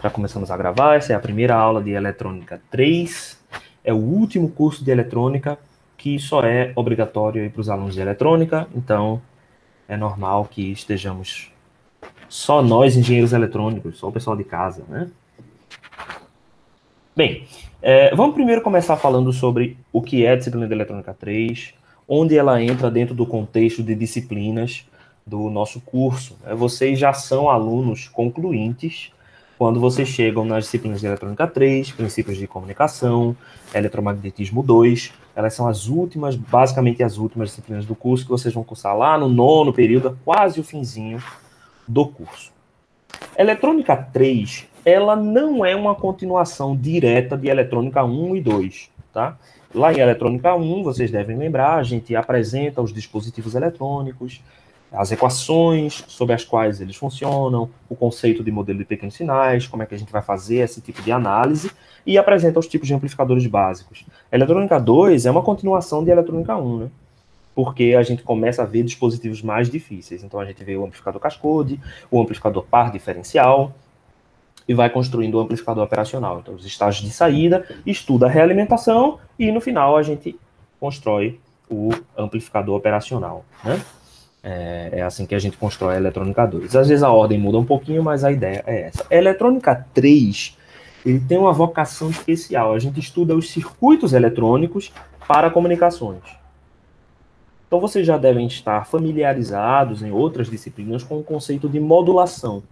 Já começamos a gravar, essa é a primeira aula de Eletrônica 3. É o último curso de Eletrônica que só é obrigatório para os alunos de Eletrônica, então é normal que estejamos só nós, engenheiros eletrônicos, só o pessoal de casa, né? Bem, vamos primeiro começar falando sobre o que é a disciplina de Eletrônica 3, onde ela entra dentro do contexto de disciplinas do nosso curso. Vocês já são alunos concluintes quando vocês chegam nas disciplinas de Eletrônica 3, Princípios de Comunicação, Eletromagnetismo 2. Elas são as últimas, basicamente as últimas disciplinas do curso que vocês vão cursar lá no 9º período, quase o finzinho do curso. Eletrônica 3, ela não é uma continuação direta de Eletrônica 1 e 2, tá? Lá em Eletrônica 1, vocês devem lembrar, a gente apresenta os dispositivos eletrônicos, as equações sobre as quais eles funcionam, o conceito de modelo de pequenos sinais, como é que a gente vai fazer esse tipo de análise, e apresenta os tipos de amplificadores básicos. Eletrônica 2 é uma continuação de Eletrônica 1, né? Porque a gente começa a ver dispositivos mais difíceis. Então, a gente vê o amplificador cascode, o amplificador par diferencial, e vai construindo o amplificador operacional. Então, os estágios de saída, estuda a realimentação, e no final a gente constrói o amplificador operacional, né? É assim que a gente constrói a Eletrônica 2. Às vezes a ordem muda um pouquinho, mas a ideia é essa. A Eletrônica 3, ele tem uma vocação especial. A gente estuda os circuitos eletrônicos para comunicações. Então, vocês já devem estar familiarizados em outras disciplinas com o conceito de modulação.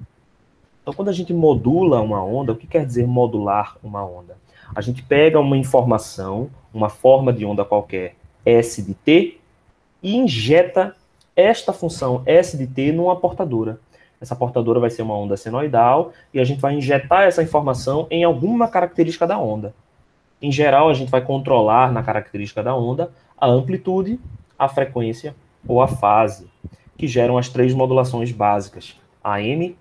Então, quando a gente modula uma onda, o que quer dizer modular uma onda? A gente pega uma informação, uma forma de onda qualquer, S de t, e injeta esta função S de t numa portadora. Essa portadora vai ser uma onda senoidal, e a gente vai injetar essa informação em alguma característica da onda. Em geral, a gente vai controlar na característica da onda a amplitude, a frequência ou a fase, que geram as três modulações básicas. AM,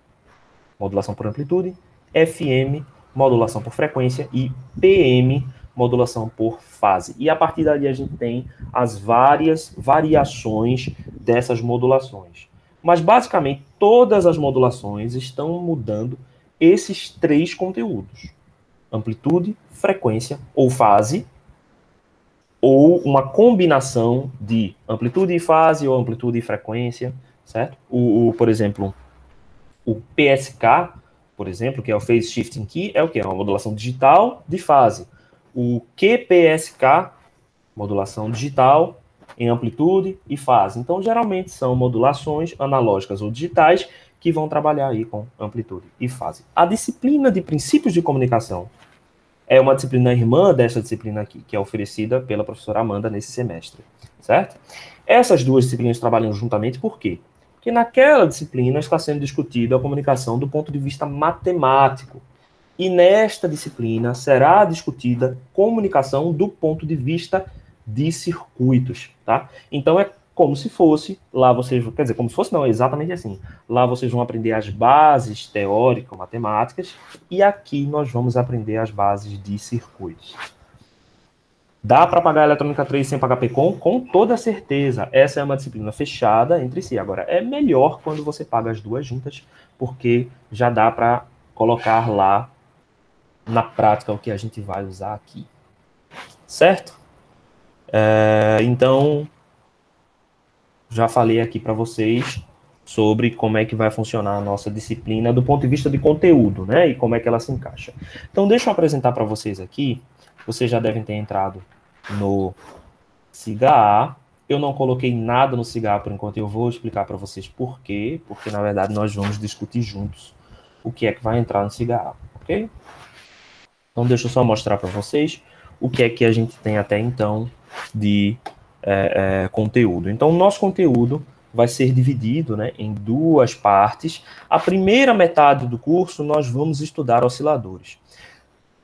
modulação por amplitude, FM, modulação por frequência, e PM, modulação por fase. E a partir daí a gente tem as várias variações dessas modulações. Mas basicamente todas as modulações estão mudando esses três conteúdos: amplitude, frequência ou fase, ou uma combinação de amplitude e fase, ou amplitude e frequência, certo? Por exemplo, o PSK, por exemplo, que é o Phase Shifting Key, é o quê? É uma modulação digital de fase. O QPSK, modulação digital em amplitude e fase. Então, geralmente são modulações analógicas ou digitais que vão trabalhar aí com amplitude e fase. A disciplina de princípios de comunicação é uma disciplina irmã dessa disciplina aqui, que é oferecida pela professora Amanda nesse semestre, certo? Essas duas disciplinas trabalham juntamente por quê? Porque naquela disciplina está sendo discutida a comunicação do ponto de vista matemático. E nesta disciplina será discutida comunicação do ponto de vista de circuitos, tá? Então é como se fosse, lá vocês, quer dizer, como se fosse não, é exatamente assim. Lá vocês vão aprender as bases teórico-matemáticas e aqui nós vamos aprender as bases de circuitos. Dá para pagar a Eletrônica 3 sem pagar PECOM? Com toda certeza. Essa é uma disciplina fechada entre si. Agora, é melhor quando você paga as duas juntas, porque já dá para colocar lá na prática o que a gente vai usar aqui. Certo? Então, já falei aqui para vocês sobre como é que vai funcionar a nossa disciplina do ponto de vista de conteúdo, né? E como é que ela se encaixa. Então, deixa eu apresentar para vocês aqui. Vocês já devem ter entrado no SIGA-A. Eu não coloquei nada no SIGA-A por enquanto. Eu vou explicar para vocês por quê. Porque, na verdade, nós vamos discutir juntos o que é que vai entrar no SIGA-A, ok? Então, deixa eu só mostrar para vocês o que é que a gente tem até então de conteúdo. Então, o nosso conteúdo vai ser dividido, né, em duas partes. A primeira metade do curso, nós vamos estudar osciladores.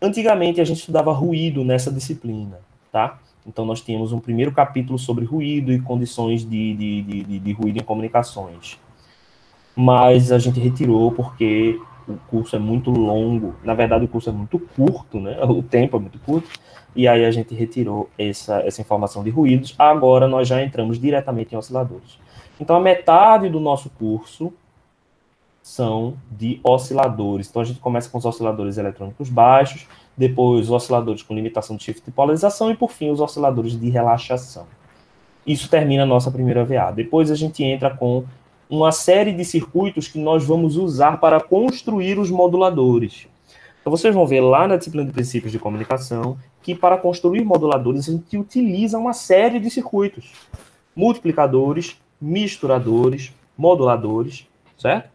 Antigamente, a gente estudava ruído nessa disciplina, tá? Então, nós tínhamos um primeiro capítulo sobre ruído e condições de ruído em comunicações. Mas a gente retirou porque o curso é muito longo. Na verdade, o curso é muito curto, né? O tempo é muito curto. E aí a gente retirou essa informação de ruídos. Agora nós já entramos diretamente em osciladores. Então, a metade do nosso curso são de osciladores. Então, a gente começa com os osciladores eletrônicos baixos, depois os osciladores com limitação de shift de polarização e, por fim, os osciladores de relaxação. Isso termina a nossa primeira VA. Depois a gente entra com uma série de circuitos que nós vamos usar para construir os moduladores. Então, vocês vão ver lá na disciplina de princípios de comunicação que para construir moduladores a gente utiliza uma série de circuitos. Multiplicadores, misturadores, moduladores, certo?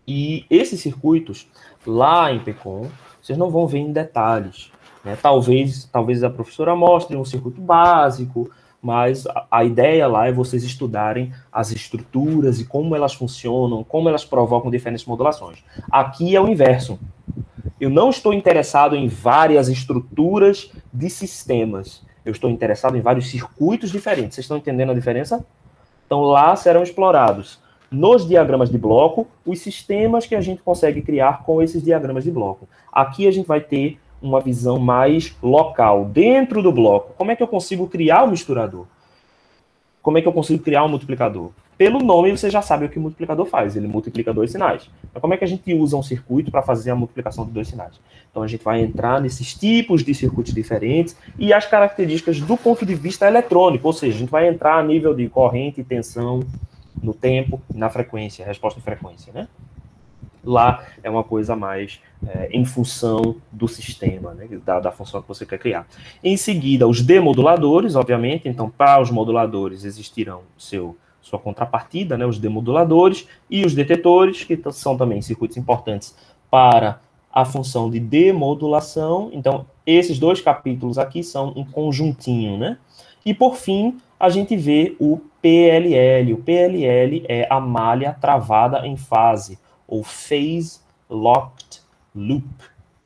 E esses circuitos, lá em PCOM, vocês não vão ver em detalhes, né? Talvez a professora mostre um circuito básico, mas a ideia lá é vocês estudarem as estruturas e como elas funcionam, como elas provocam diferentes modulações. Aqui é o inverso. Eu não estou interessado em várias estruturas de sistemas. Eu estou interessado em vários circuitos diferentes. Vocês estão entendendo a diferença? Então, lá serão explorados, nos diagramas de bloco, os sistemas que a gente consegue criar com esses diagramas de bloco. Aqui a gente vai ter uma visão mais local, dentro do bloco. Como é que eu consigo criar um misturador? Como é que eu consigo criar um multiplicador? Pelo nome, você já sabe o que o multiplicador faz. Ele multiplica dois sinais. Mas como é que a gente usa um circuito para fazer a multiplicação de dois sinais? Então, a gente vai entrar nesses tipos de circuitos diferentes e as características do ponto de vista eletrônico. Ou seja, a gente vai entrar a nível de corrente, tensão, no tempo e na frequência, resposta em frequência, né? Lá é uma coisa mais em função do sistema, né, da função que você quer criar. Em seguida, os demoduladores, obviamente. Então, para os moduladores existirão sua contrapartida, né, os demoduladores, e os detetores, que são também circuitos importantes para a função de demodulação. Então, esses dois capítulos aqui são um conjuntinho, né? E, por fim, a gente vê o PLL. O PLL é a malha travada em fase, ou Phase Locked Loop,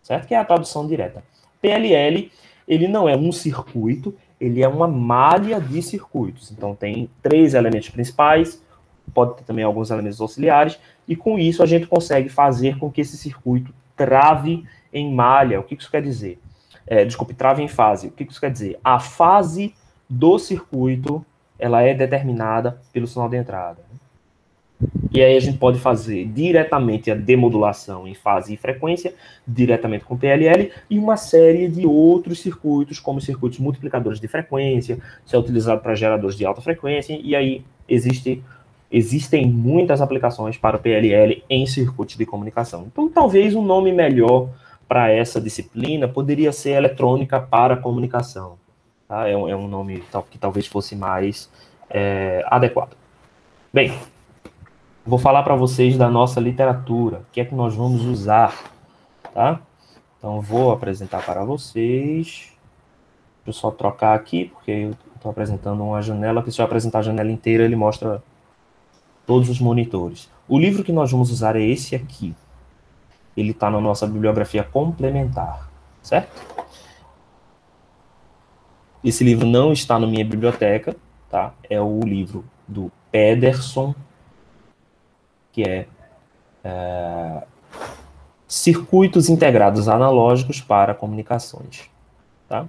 certo? Que é a tradução direta. PLL, ele não é um circuito, ele é uma malha de circuitos. Então, tem 3 elementos principais, pode ter também alguns elementos auxiliares, e com isso a gente consegue fazer com que esse circuito trave em malha. O que isso quer dizer? Trave em fase. O que isso quer dizer? A fase do circuito, ela é determinada pelo sinal de entrada. E aí a gente pode fazer diretamente a demodulação em fase e frequência, diretamente com PLL, e uma série de outros circuitos, como circuitos multiplicadores de frequência, isso é utilizado para geradores de alta frequência, e aí existem muitas aplicações para o PLL em circuitos de comunicação. Então, talvez um nome melhor para essa disciplina poderia ser eletrônica para comunicação. Tá? É um nome que talvez fosse mais adequado. Bem, vou falar para vocês da nossa literatura, o que é que nós vamos usar, tá? Então, vou apresentar para vocês. Deixa eu só trocar aqui, porque eu estou apresentando uma janela, que se eu apresentar a janela inteira, ele mostra todos os monitores. O livro que nós vamos usar é esse aqui. Ele está na nossa bibliografia complementar, certo? Esse livro não está na minha biblioteca, tá? É o livro do Pederson, que é Circuitos Integrados Analógicos para Comunicações. Tá?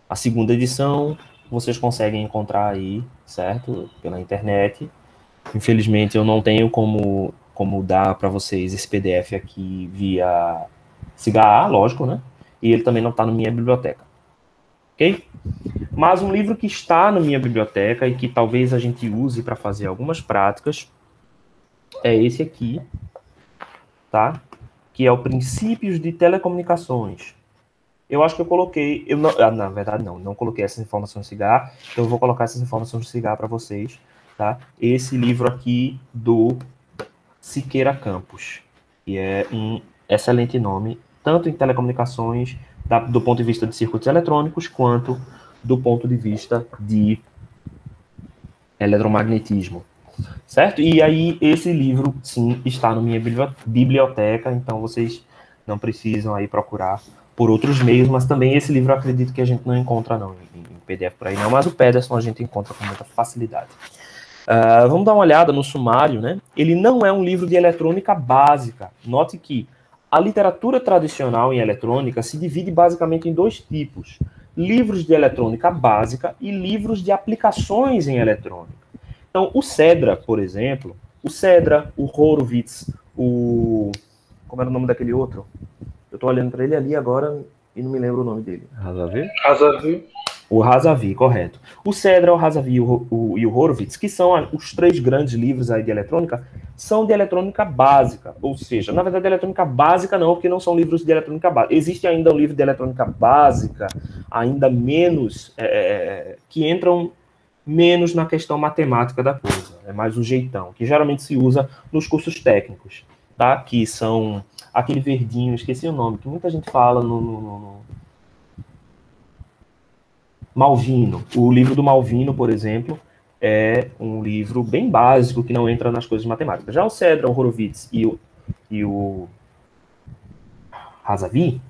A segunda edição vocês conseguem encontrar aí, certo? Pela internet. Infelizmente eu não tenho como dar para vocês esse PDF aqui via CIGA, lógico, né? E ele também não está na minha biblioteca. Ok? Mas um livro que está na minha biblioteca e que talvez a gente use para fazer algumas práticas é esse aqui, tá? Que é o Princípios de Telecomunicações. Eu acho que eu coloquei... na verdade, não coloquei essas informações de cigarro, então eu vou colocar essas informações de cigarro para vocês, tá? Esse livro aqui do Siqueira Campos, que é um excelente nome, tanto em telecomunicações, do ponto de vista de circuitos eletrônicos, quanto do ponto de vista de eletromagnetismo. Certo? E aí, esse livro, sim, está na minha biblioteca, então vocês não precisam aí procurar por outros meios, mas também esse livro eu acredito que a gente não encontra não em PDF por aí não, mas o Pederson a gente encontra com muita facilidade. Vamos dar uma olhada no sumário, né? Ele não é um livro de eletrônica básica. Note que a literatura tradicional em eletrônica se divide basicamente em 2 tipos: livros de eletrônica básica e livros de aplicações em eletrônica. Então, o CEDRA, por exemplo, O Cedra, o Horowitz, como era o nome daquele outro? Eu estou olhando para ele ali agora e não me lembro o nome dele. Razavi. O Razavi, correto. O Cedra, o Razavi e o Horowitz, que são os 3 grandes livros aí de eletrônica, são de eletrônica básica. Ou seja, na verdade, eletrônica básica não, porque não são livros de eletrônica básica. Existe ainda um livro de eletrônica básica, ainda menos, que entram menos na questão matemática da coisa. É mais um jeitão, que geralmente se usa nos cursos técnicos, tá? Que são aquele verdinho, esqueci o nome, que muita gente fala no Malvino. O livro do Malvino, por exemplo, é um livro bem básico que não entra nas coisas matemáticas. Já o Cedra, o Horowitz e o Razavi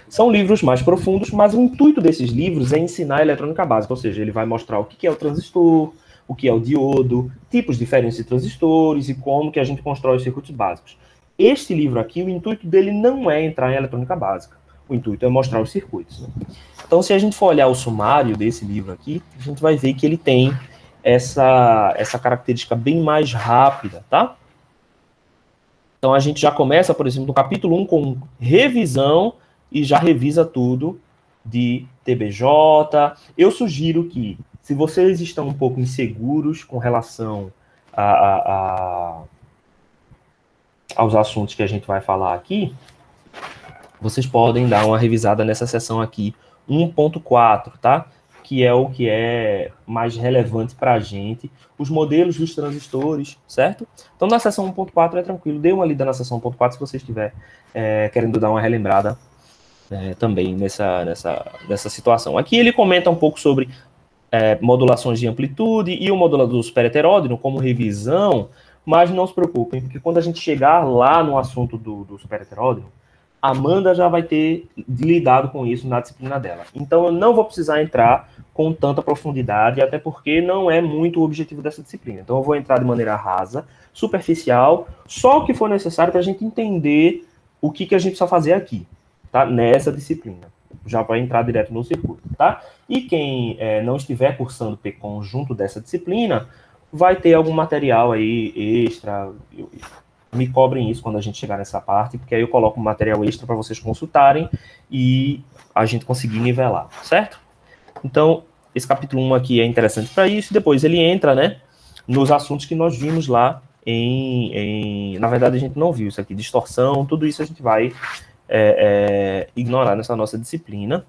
são livros mais profundos, mas o intuito desses livros é ensinar a eletrônica básica, ou seja, ele vai mostrar o que é o transistor, o que é o diodo, tipos diferentes de transistores e como que a gente constrói os circuitos básicos. Este livro aqui, o intuito dele não é entrar em eletrônica básica. O intuito é mostrar os circuitos. Né? Então, se a gente for olhar o sumário desse livro aqui, a gente vai ver que ele tem essa característica bem mais rápida, tá? Então, a gente já começa, por exemplo, no capítulo 1 com revisão e já revisa tudo de TBJ. Eu sugiro que, se vocês estão um pouco inseguros com relação aos assuntos que a gente vai falar aqui, vocês podem dar uma revisada nessa seção aqui, 1.4, tá? Que é o que é mais relevante para a gente, os modelos dos transistores, certo? Então, na seção 1.4 é tranquilo, dê uma lida na seção 1.4 se você estiver querendo dar uma relembrada também nessa situação. Aqui ele comenta um pouco sobre modulações de amplitude e o modulador superheteródino como revisão, mas não se preocupem, porque quando a gente chegar lá no assunto do superheteródino, a Amanda já vai ter lidado com isso na disciplina dela. Então, eu não vou precisar entrar com tanta profundidade, até porque não é muito o objetivo dessa disciplina. Então, eu vou entrar de maneira rasa, superficial, só o que for necessário para a gente entender o que a gente precisa fazer aqui, tá? Nessa disciplina. Já vai entrar direto no circuito, tá? E quem não estiver cursando PCOM junto dessa disciplina, vai ter algum material aí extra. Me cobrem isso quando a gente chegar nessa parte, porque aí eu coloco um material extra para vocês consultarem e a gente conseguir nivelar, certo? Então, esse capítulo 1 aqui é interessante para isso, e depois ele entra, né, nos assuntos que nós vimos lá na verdade, a gente não viu isso aqui, distorção, tudo isso a gente vai ignorar nessa nossa disciplina.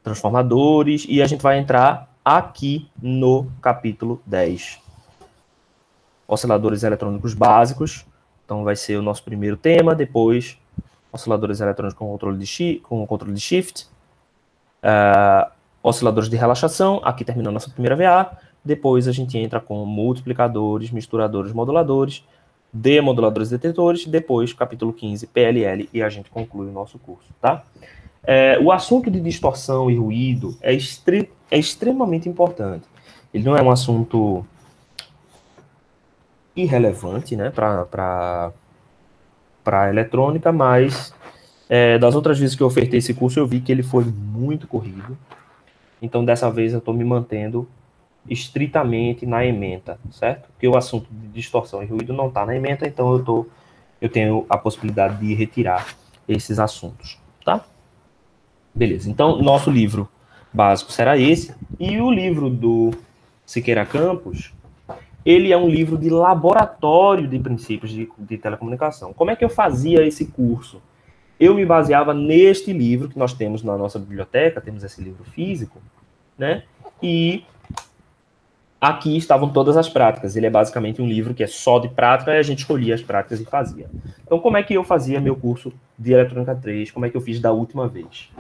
Transformadores, e a gente vai entrar aqui no capítulo 10. Osciladores eletrônicos básicos, então vai ser o nosso primeiro tema, depois osciladores eletrônicos com controle de shift, osciladores de relaxação, aqui termina a nossa primeira VA, depois a gente entra com multiplicadores, misturadores, moduladores, demoduladores detetores, depois capítulo 15, PLL, e a gente conclui o nosso curso, tá? O assunto de distorção e ruído é extremamente importante. Ele não é um assunto irrelevante, né, para a eletrônica, mas das outras vezes que eu ofertei esse curso, eu vi que ele foi muito corrido. Então, dessa vez, eu estou me mantendo estritamente na ementa, certo? Porque o assunto de distorção e ruído não está na ementa, então eu tenho a possibilidade de retirar esses assuntos, tá? Beleza, então, nosso livro básico será esse, e o livro do Siqueira Campos, ele é um livro de laboratório de princípios de telecomunicação. Como é que eu fazia esse curso? Eu me baseava neste livro que nós temos na nossa biblioteca, temos esse livro físico, né? E aqui estavam todas as práticas. Ele é basicamente um livro que é só de prática, e a gente escolhia as práticas e fazia. Então, como é que eu fazia meu curso de Eletrônica 3? Como é que eu fiz da última vez?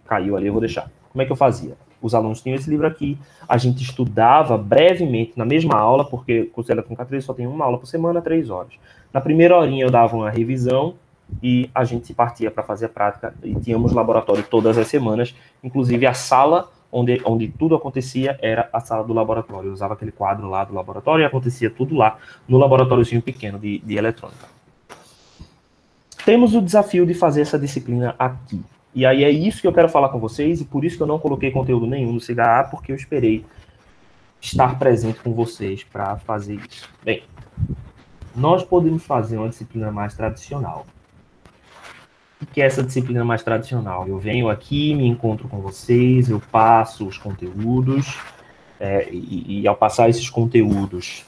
Caiu ali, eu vou deixar. Como é que eu fazia? Os alunos tinham esse livro aqui, a gente estudava brevemente na mesma aula, porque o curso de Eletrônica 3 só tem uma aula por semana, 3 horas. Na primeira horinha eu dava uma revisão e a gente partia para fazer a prática, e tínhamos laboratório todas as semanas, inclusive a sala onde tudo acontecia era a sala do laboratório. Eu usava aquele quadro lá do laboratório e acontecia tudo lá no laboratóriozinho pequeno de eletrônica. Temos o desafio de fazer essa disciplina aqui. E aí é isso que eu quero falar com vocês, e por isso que eu não coloquei conteúdo nenhum no CHA, porque eu esperei estar presente com vocês para fazer isso? Bem, nós podemos fazer uma disciplina mais tradicional. O que é essa disciplina mais tradicional? Eu venho aqui, me encontro com vocês, eu passo os conteúdos, e ao passar esses conteúdos,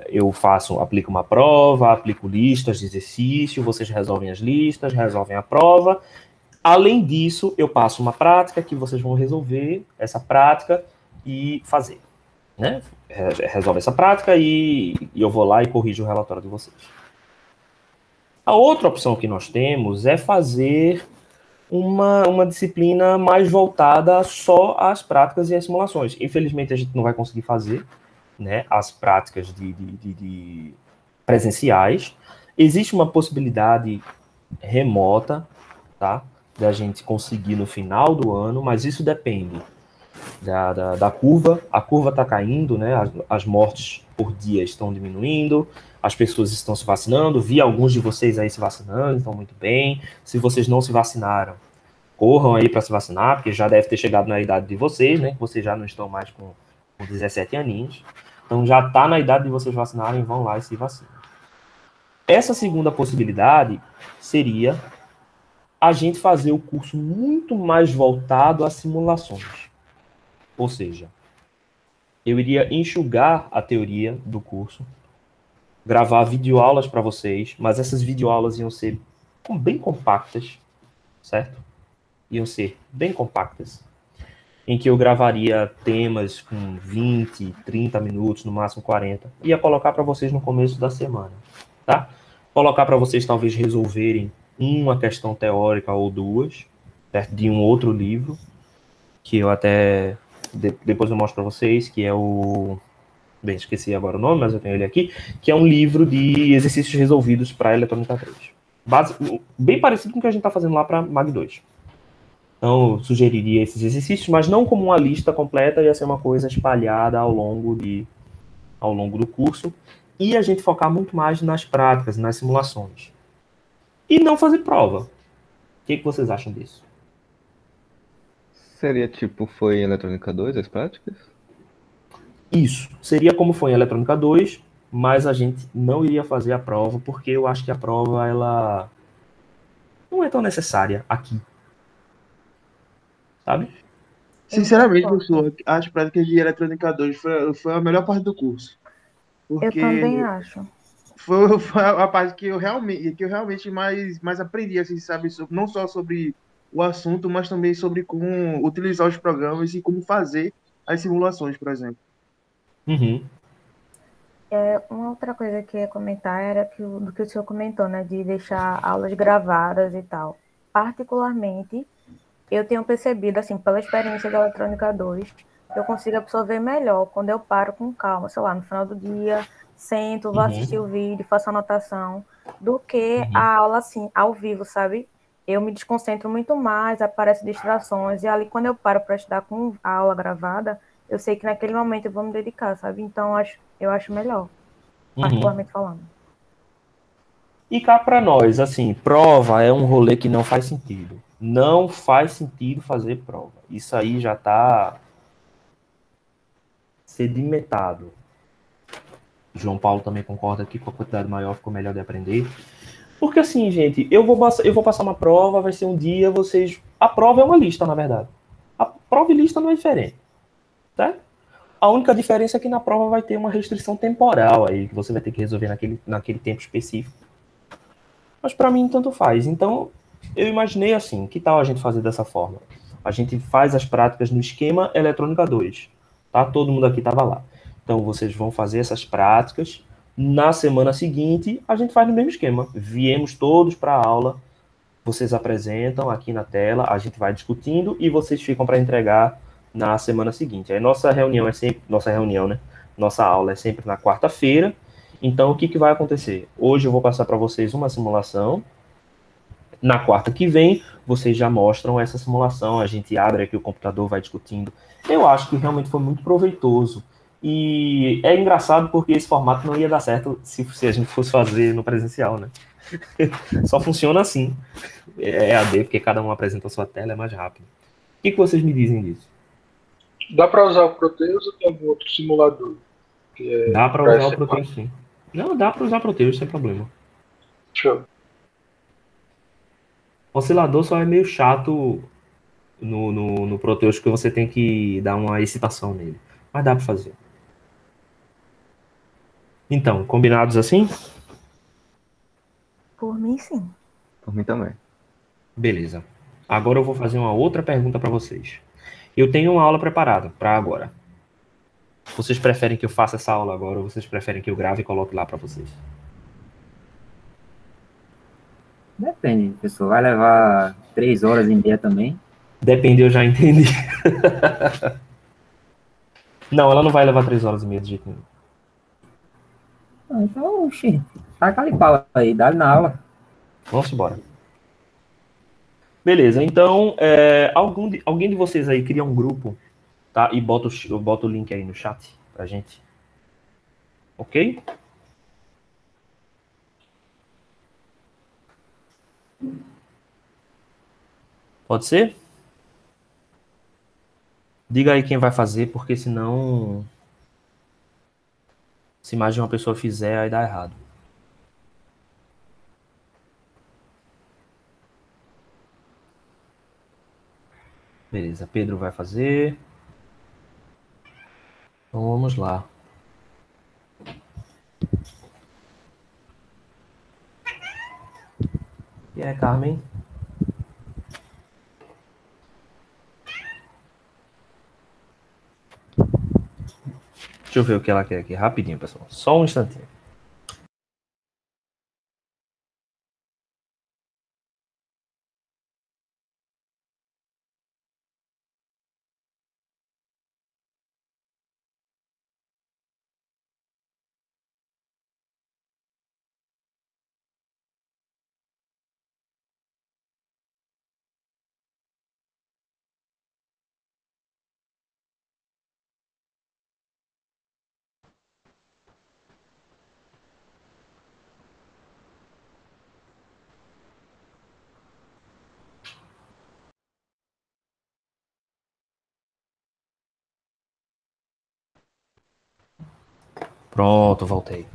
eu aplico uma prova, aplico listas de exercício, vocês resolvem as listas, resolvem a prova. Além disso, eu passo uma prática que vocês vão resolver essa prática e fazer, né? Resolve essa prática e eu vou lá e corrijo o relatório de vocês. A outra opção que nós temos é fazer uma disciplina mais voltada só às práticas e às simulações. Infelizmente, a gente não vai conseguir fazer, né, as práticas de presenciais. Existe uma possibilidade remota, tá, da gente conseguir no final do ano, mas isso depende da curva. A curva está caindo, né, as mortes por dia estão diminuindo, as pessoas estão se vacinando, vi alguns de vocês aí se vacinando, estão muito bem. Se vocês não se vacinaram, corram aí para se vacinar, porque já deve ter chegado na idade de vocês, né, que vocês já não estão mais com 17 aninhos. Então já está na idade de vocês vacinarem, vão lá e se vacinam. Essa segunda possibilidade seria a gente fazer o curso muito mais voltado a simulações. Ou seja, eu iria enxugar a teoria do curso, gravar videoaulas para vocês, mas essas videoaulas iam ser bem compactas, certo? Iam ser bem compactas, em que eu gravaria temas com 20, 30 minutos, no máximo 40, e ia colocar para vocês no começo da semana, tá? Colocar para vocês talvez resolverem uma questão teórica ou duas, certo? De um outro livro, que eu até depois eu mostro para vocês, que é o... Bem, esqueci agora o nome, mas eu tenho ele aqui, que é um livro de exercícios resolvidos para Eletrônica 3. Bem parecido com o que a gente está fazendo lá para Mag 2. Então, eu sugeriria esses exercícios, mas não como uma lista completa, ia ser uma coisa espalhada ao longo do curso, e a gente focar muito mais nas práticas, nas simulações. E não fazer prova. O que vocês acham disso? Seria tipo, foi em Eletrônica 2 as práticas? Isso. Seria como foi em Eletrônica 2, mas a gente não iria fazer a prova, porque eu acho que a prova, ela não é tão necessária aqui. Sabe? Sinceramente, professor, as práticas de Eletrônica 2 foi a melhor parte do curso. Eu também Porque acho. foi a parte que eu realmente mais aprendi, assim, sabe, não só sobre o assunto, mas também sobre como utilizar os programas e como fazer as simulações, por exemplo. Uhum. Uma outra coisa que eu ia comentar era do que o senhor comentou, né, de deixar aulas gravadas e tal. Particularmente, eu tenho percebido, assim, pela experiência da Eletrônica 2, eu consigo absorver melhor quando eu paro com calma, sei lá, no final do dia, sento, vou assistir o vídeo, faço anotação, do que a aula, assim, ao vivo, sabe? Eu me desconcentro muito mais, aparecem distrações, e ali quando eu paro para estudar com a aula gravada, eu sei que naquele momento eu vou me dedicar, sabe? Então, eu acho melhor, particularmente falando. E cá para nós, assim, prova é um rolê que não faz sentido. Não faz sentido fazer prova. Isso aí já está sedimentado. João Paulo também concorda que com a quantidade maior ficou melhor de aprender. Porque assim, gente, eu vou passar uma prova, vai ser um dia, vocês... A prova é uma lista, na verdade. A prova e lista não é diferente. Certo? A única diferença é que na prova vai ter uma restrição temporal aí, que você vai ter que resolver naquele tempo específico. Mas para mim, tanto faz. Então, eu imaginei assim, que tal a gente fazer dessa forma? A gente faz as práticas no esquema Eletrônica 2. Tá? Todo mundo aqui estava lá. Então, vocês vão fazer essas práticas. Na semana seguinte, a gente faz no mesmo esquema. Viemos todos para a aula, vocês apresentam aqui na tela, a gente vai discutindo e vocês ficam para entregar na semana seguinte. Aí nossa reunião é sempre... Nossa reunião, né? Nossa aula é sempre na quarta-feira. Então, o que vai acontecer? Hoje eu vou passar para vocês uma simulação. Na quarta que vem, vocês já mostram essa simulação. A gente abre aqui o computador, vai discutindo. Eu acho que realmente foi muito proveitoso. E é engraçado porque esse formato não ia dar certo se a gente fosse fazer no presencial, né? Só funciona assim. É EAD, porque cada um apresenta a sua tela, é mais rápido. O que vocês me dizem disso? Dá para usar o Proteus ou tem algum outro simulador? Que é Dá para pra usar o essa Proteus, sim. Não, dá para usar Proteus sem problema. Show. O oscilador só é meio chato no Proteus, que você tem que dar uma excitação nele. Mas dá para fazer. Então, combinados assim? Por mim, sim. Por mim também. Beleza. Agora eu vou fazer uma outra pergunta para vocês. Eu tenho uma aula preparada para agora. Vocês preferem que eu faça essa aula agora ou vocês preferem que eu grave e coloque lá para vocês? Depende, pessoal. Vai levar 3 horas e meia também. Depende, eu já entendi. Não, ela não vai levar 3 horas e meia de jeito nenhum. Então, oxi, taca ali pau aí, dá na aula. Vamos embora. Beleza, então, alguém de vocês aí cria um grupo, tá? E eu boto o link aí no chat pra gente. Ok? Pode ser? Diga aí quem vai fazer, porque senão, se mais de uma pessoa fizer, aí dá errado. Beleza, Pedro vai fazer. Então vamos lá. E aí, Carmen? Deixa eu ver o que ela quer aqui, rapidinho, pessoal. Só um instantinho. Pronto, voltei.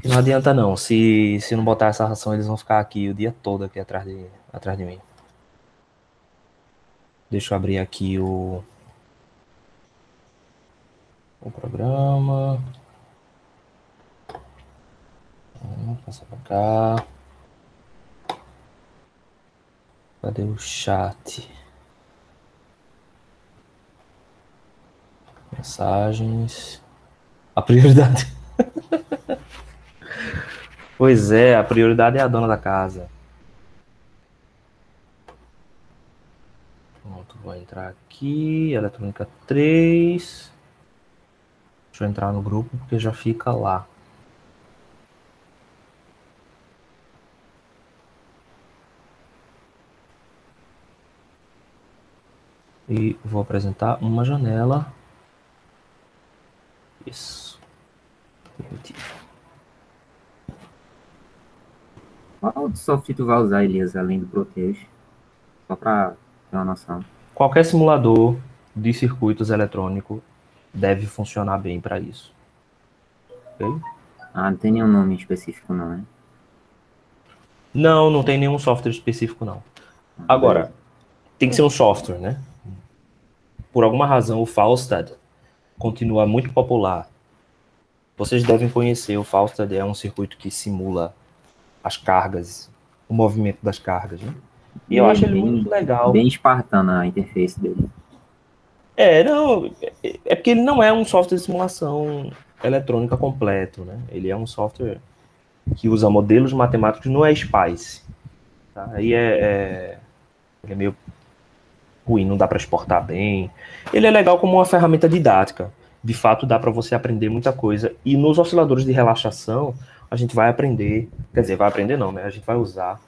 Não adianta não. Se não botar essa ração, eles vão ficar aqui o dia todo aqui atrás de mim. Deixa eu abrir aqui o programa. Vamos passar pra cá. Cadê o chat? Mensagens. A prioridade. Pois é, a prioridade é a dona da casa. Pronto, vou entrar aqui. Eletrônica 3. Deixa eu entrar no grupo porque já fica lá. E vou apresentar uma janela. Isso. Permitir. Qual outro software tu vai usar, Elias, além do Proteus? Só para ter uma noção. Qualquer simulador de circuitos eletrônicos deve funcionar bem para isso. Ok? Ah, não tem nenhum nome específico, não, né? Não tem nenhum software específico, não. Agora, tem que ser um software, né? Por alguma razão, o Falstad continua muito popular. Vocês devem conhecer, o Falstad é um circuito que simula as cargas, o movimento das cargas, né? E eu acho ele muito legal. Bem espartana a interface dele. Não, é porque ele não é um software de simulação eletrônica completo, né? Ele é um software que usa modelos matemáticos no SPICE. Tá? Aí ele é meio ruim, não dá para exportar bem. Ele é legal como uma ferramenta didática. De fato, dá para você aprender muita coisa. E nos osciladores de relaxação, a gente vai aprender, quer dizer, vai aprender não, né? A gente vai usar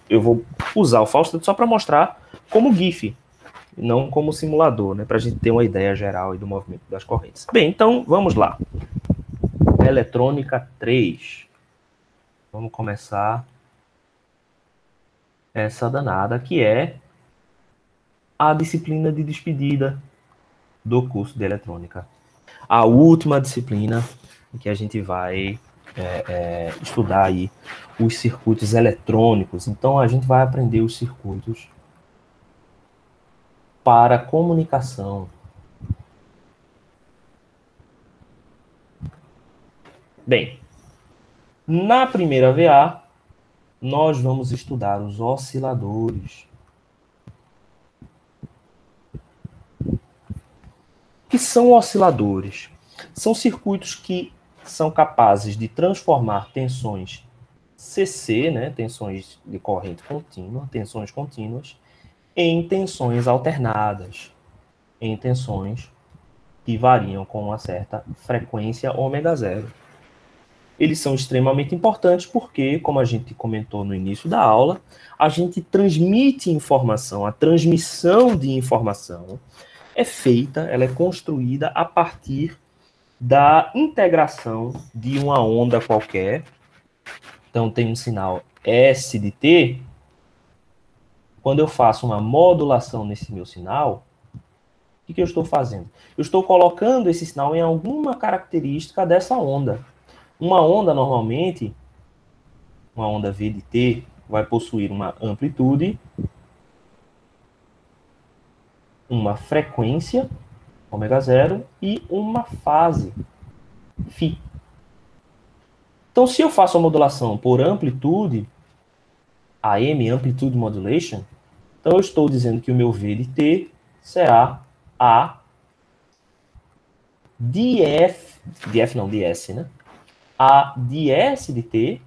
eu vou usar o Falstad só para mostrar como GIF, não como simulador, né? Para a gente ter uma ideia geral aí do movimento das correntes. Bem, então, vamos lá. Eletrônica 3. Vamos começar essa danada, que é a disciplina de despedida do curso de eletrônica. A última disciplina em que a gente vai estudar aí os circuitos eletrônicos. Então, a gente vai aprender os circuitos para comunicação. Bem, na primeira VA, nós vamos estudar os osciladores. O que são osciladores? São circuitos que são capazes de transformar tensões CC, né, tensões de corrente contínua, tensões contínuas, em tensões alternadas, em tensões que variam com uma certa frequência ω0. Eles são extremamente importantes porque, como a gente comentou no início da aula, a gente transmite informação, a transmissão de informação é feita, ela é construída a partir da integração de uma onda qualquer. Então, tem um sinal S de T. Quando eu faço uma modulação nesse meu sinal, o que eu estou fazendo? Eu estou colocando esse sinal em alguma característica dessa onda. Uma onda, normalmente, uma onda V de T, vai possuir uma amplitude, uma frequência, ω0, e uma fase, φ. Então, se eu faço a modulação por amplitude, AM, Amplitude Modulation, então eu estou dizendo que o meu V de T será A ds, né? A ds de T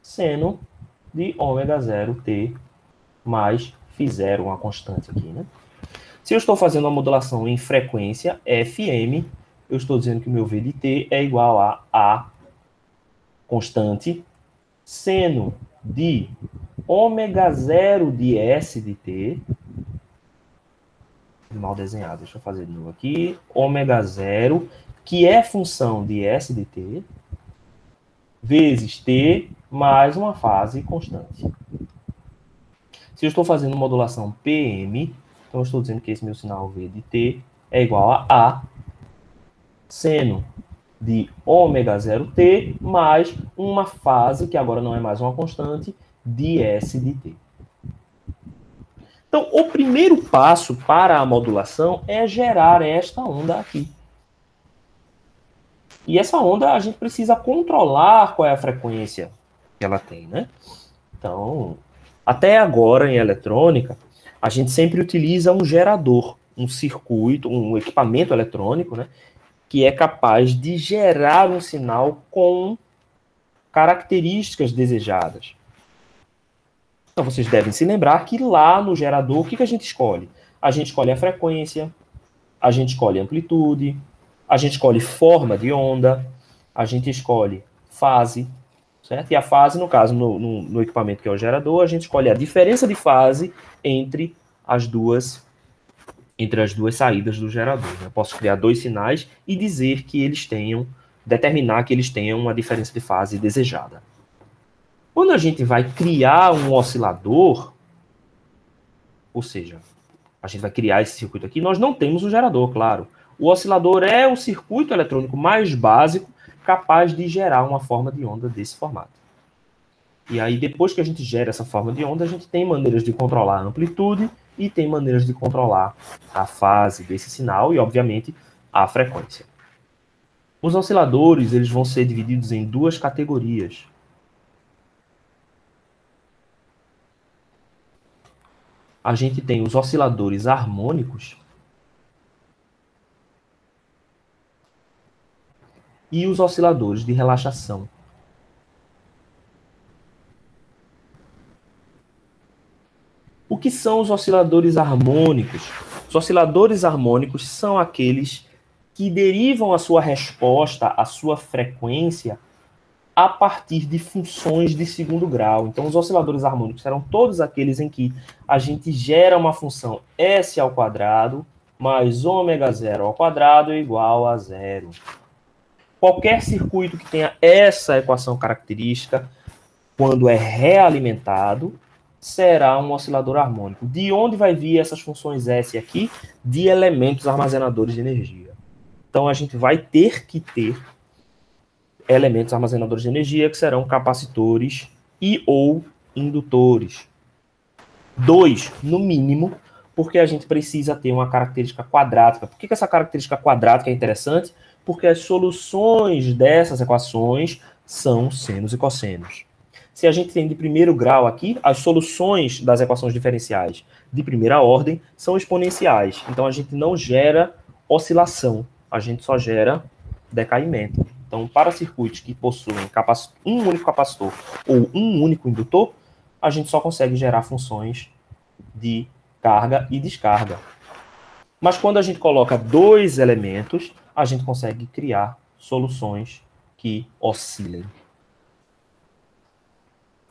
seno de ω0T mais φ0, uma constante aqui, né? Se eu estou fazendo uma modulação em frequência, FM, eu estou dizendo que o meu V de T é igual a constante seno de ω0 de S de T, mal desenhado, deixa eu fazer de novo aqui, ω0, que é função de S de T, vezes T, mais uma fase constante. Se eu estou fazendo modulação PM, então eu estou dizendo que esse meu sinal V de T é igual a seno de ω0T mais uma fase, que agora não é mais uma constante, de S de T. Então, o primeiro passo para a modulação é gerar esta onda aqui. E essa onda a gente precisa controlar qual é a frequência que ela tem, né? Então, até agora em eletrônica, a gente sempre utiliza um gerador, um circuito, um equipamento eletrônico, né? Que é capaz de gerar um sinal com características desejadas. Então, vocês devem se lembrar que lá no gerador, o que a gente escolhe? A gente escolhe a frequência, a gente escolhe a amplitude, a gente escolhe forma de onda, a gente escolhe fase, certo? E a fase, no caso, no equipamento que é o gerador, a gente escolhe a diferença de fase entre as duas saídas do gerador. Eu posso criar dois sinais e dizer que eles tenham, determinar que eles tenham uma diferença de fase desejada. Quando a gente vai criar um oscilador, ou seja, a gente vai criar esse circuito aqui, nós não temos o gerador, claro. O oscilador é o circuito eletrônico mais básico capaz de gerar uma forma de onda desse formato. E aí, depois que a gente gera essa forma de onda, a gente tem maneiras de controlar a amplitude e tem maneiras de controlar a fase desse sinal e, obviamente, a frequência. Os osciladores, eles vão ser divididos em duas categorias. A gente tem os osciladores harmônicos e os osciladores de relaxação. O que são os osciladores harmônicos? Os osciladores harmônicos são aqueles que derivam a sua resposta, a sua frequência, a partir de funções de segundo grau. Então, os osciladores harmônicos serão todos aqueles em que a gente gera uma função S ao quadrado mais ω0 ao quadrado igual a 0. Qualquer circuito que tenha essa equação característica, quando é realimentado, será um oscilador harmônico. De onde vai vir essas funções S aqui? De elementos armazenadores de energia. Então, a gente vai ter que ter elementos armazenadores de energia, que serão capacitores e ou indutores. 2, no mínimo, porque a gente precisa ter uma característica quadrática. Por que essa característica quadrática é interessante? Porque as soluções dessas equações são senos e cossenos. Se a gente tem de primeiro grau aqui, as soluções das equações diferenciais de primeira ordem são exponenciais. Então, a gente não gera oscilação, a gente só gera decaimento. Então, para circuitos que possuem um único capacitor ou um único indutor, a gente só consegue gerar funções de carga e descarga. Mas quando a gente coloca dois elementos, a gente consegue criar soluções que oscilem.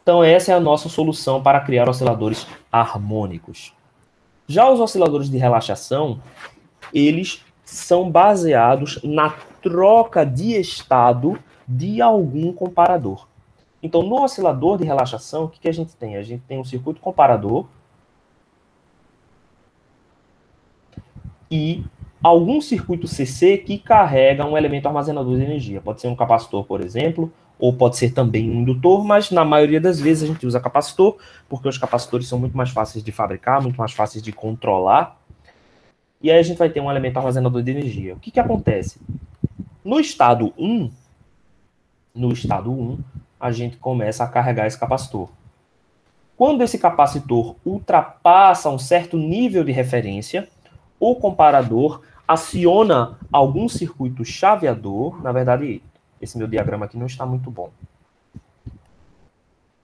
Então, essa é a nossa solução para criar osciladores harmônicos. Já os osciladores de relaxação, eles são baseados na troca de estado de algum comparador. Então, no oscilador de relaxação, o que a gente tem? A gente tem um circuito comparador e algum circuito CC que carrega um elemento armazenador de energia. Pode ser um capacitor, por exemplo, ou pode ser também um indutor, mas na maioria das vezes a gente usa capacitor, porque os capacitores são muito mais fáceis de fabricar, muito mais fáceis de controlar. E aí a gente vai ter um elemento armazenador de energia. O que acontece? No estado 1, a gente começa a carregar esse capacitor. Quando esse capacitor ultrapassa um certo nível de referência, o comparador aciona algum circuito chaveador. Na verdade, esse meu diagrama aqui não está muito bom.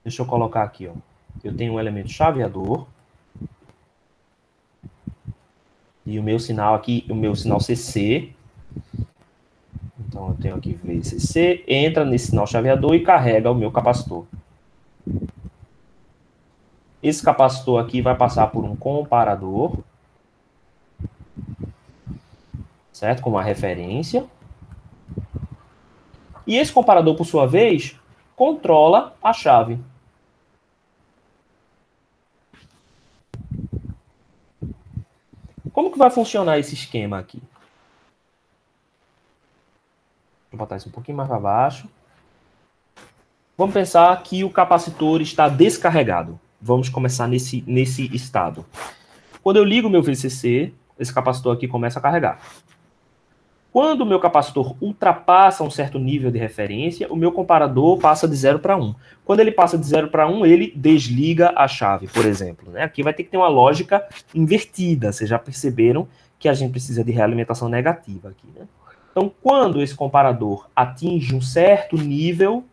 Deixa eu colocar aqui, ó. Eu tenho um elemento chaveador. E o meu sinal aqui, o meu sinal CC. Então, eu tenho aqui VCC, entra nesse sinal chaveador e carrega o meu capacitor. Esse capacitor aqui vai passar por um comparador, certo? Com uma referência. E esse comparador, por sua vez, controla a chave. Como que vai funcionar esse esquema aqui? Vou botar isso um pouquinho mais para baixo. Vamos pensar que o capacitor está descarregado. Vamos começar nesse estado. Quando eu ligo o meu VCC, esse capacitor aqui começa a carregar. Quando o meu capacitor ultrapassa um certo nível de referência, o meu comparador passa de 0 para 1. Quando ele passa de 0 para 1, ele desliga a chave, por exemplo. Né? Aqui vai ter que ter uma lógica invertida. Vocês já perceberam que a gente precisa de realimentação negativa aqui. Né? Então, quando esse comparador atinge um certo nível,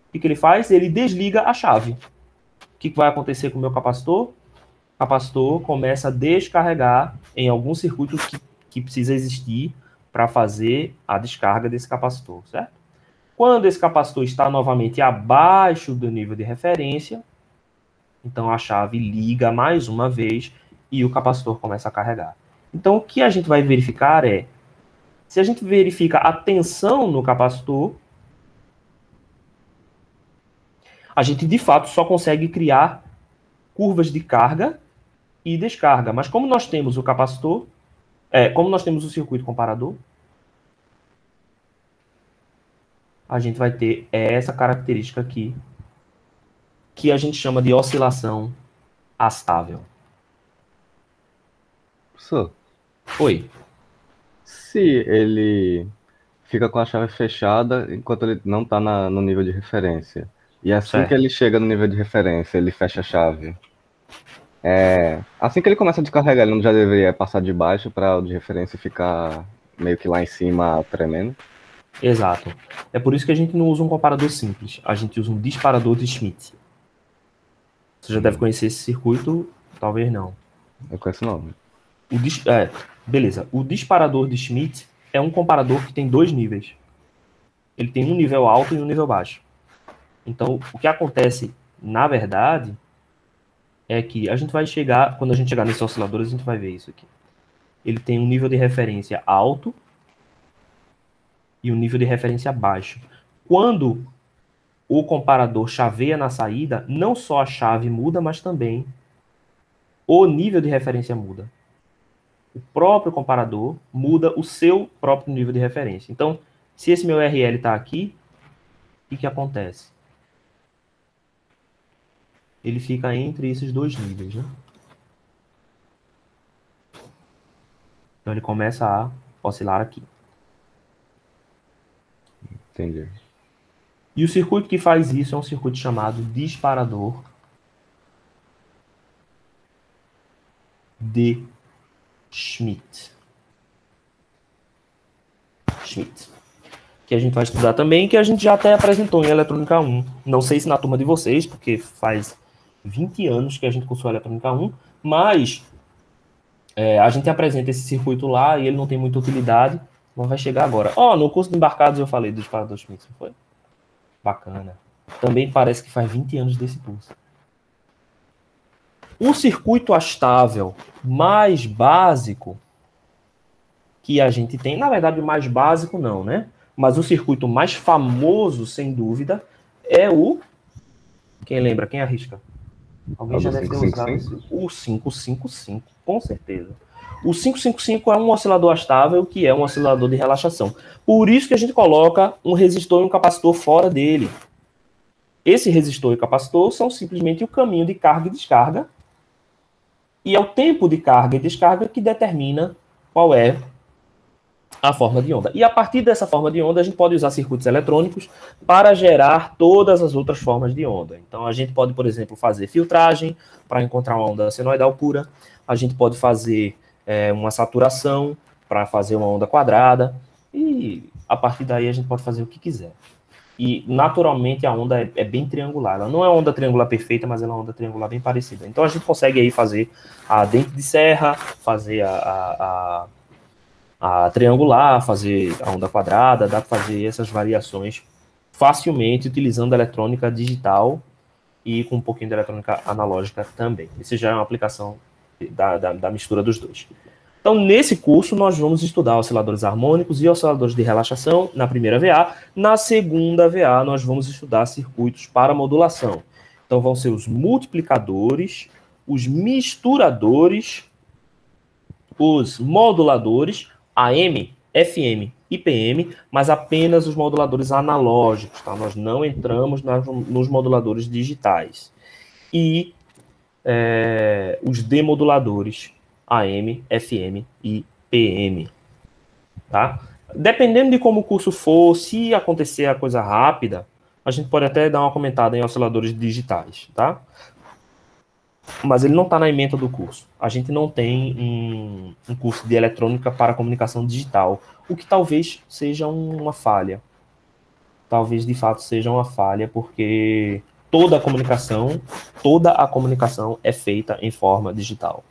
o que ele faz? Ele desliga a chave. O que vai acontecer com o meu capacitor? O capacitor começa a descarregar em algum circuito que precisa existir para fazer a descarga desse capacitor, certo? Quando esse capacitor está novamente abaixo do nível de referência, então a chave liga mais uma vez e o capacitor começa a carregar. Então o que a gente vai verificar é, se a gente verifica a tensão no capacitor, a gente de fato só consegue criar curvas de carga e descarga. Mas como nós temos o capacitor, como nós temos o circuito comparador, a gente vai ter essa característica aqui, que a gente chama de oscilação astável. Professor, Oi. se ele fica com a chave fechada enquanto ele não está no nível de referência, e assim Certo. que ele chega no nível de referência, ele fecha a chave. Assim que ele começa a descarregar, ele não já deveria passar de baixo para o de referência ficar meio que lá em cima tremendo? Exato. É por isso que a gente não usa um comparador simples. A gente usa um disparador de Schmitt. Você já deve conhecer esse circuito, talvez não. Eu conheço o nome. Beleza. O disparador de Schmitt é um comparador que tem dois níveis. Ele tem um nível alto e um nível baixo. Então, o que acontece, na verdade, é que a gente vai chegar, quando a gente chegar nesses osciladores, a gente vai ver isso aqui. Ele tem um nível de referência alto e um nível de referência baixo. Quando o comparador chaveia na saída, não só a chave muda, mas também o nível de referência muda. O próprio comparador muda o seu próprio nível de referência. Então, se esse meu RL está aqui, o que acontece? Ele fica entre esses dois níveis, né? Então, ele começa a oscilar aqui. Entendi. E o circuito que faz isso é um circuito chamado disparador de Schmitt. Que a gente vai estudar também, que a gente já até apresentou em Eletrônica 1. Não sei se na turma de vocês, porque faz 20 anos que a gente cursou Eletrônica 1, mas a gente apresenta esse circuito lá e ele não tem muita utilidade, mas vai chegar agora. No curso de embarcados eu falei do disparador Schmitt, não foi? Bacana. Também parece que faz 20 anos desse curso. O circuito astável mais básico que a gente tem, na verdade o mais básico não, né? Mas o circuito mais famoso, sem dúvida, é o... Quem lembra? Quem arrisca? Alguém já deve ter usado o 555, com certeza. O 555 é um oscilador astável, que é um oscilador de relaxação. Por isso que a gente coloca um resistor e um capacitor fora dele. Esse resistor e capacitor são simplesmente o caminho de carga e descarga, e é o tempo de carga e descarga que determina qual é a forma de onda. E a partir dessa forma de onda, a gente pode usar circuitos eletrônicos para gerar todas as outras formas de onda. Então, a gente pode, por exemplo, fazer filtragem para encontrar uma onda senoidal pura. A gente pode fazer uma saturação para fazer uma onda quadrada. E, a partir daí, a gente pode fazer o que quiser. E, naturalmente, a onda é bem triangular. Ela não é uma onda triangular perfeita, mas ela é uma onda triangular bem parecida. Então, a gente consegue aí fazer a dente de serra, fazer a triangular, fazer a onda quadrada, dá para fazer essas variações facilmente utilizando a eletrônica digital e com um pouquinho de eletrônica analógica também. Isso já é uma aplicação da mistura dos dois. Então, nesse curso, nós vamos estudar osciladores harmônicos e osciladores de relaxação na primeira VA. Na segunda VA, nós vamos estudar circuitos para modulação. Então, vão ser os multiplicadores, os misturadores, os moduladores, AM, FM e PM, mas apenas os moduladores analógicos, tá? Nós não entramos nos moduladores digitais. E os demoduladores, AM, FM e PM, tá? Dependendo de como o curso for, se acontecer a coisa rápida, a gente pode até dar uma comentada em osciladores digitais, tá? Mas ele não está na ementa do curso. A gente não tem um curso de eletrônica para comunicação digital, o que talvez seja uma falha. Talvez, de fato, seja uma falha, porque toda a comunicação é feita em forma digital.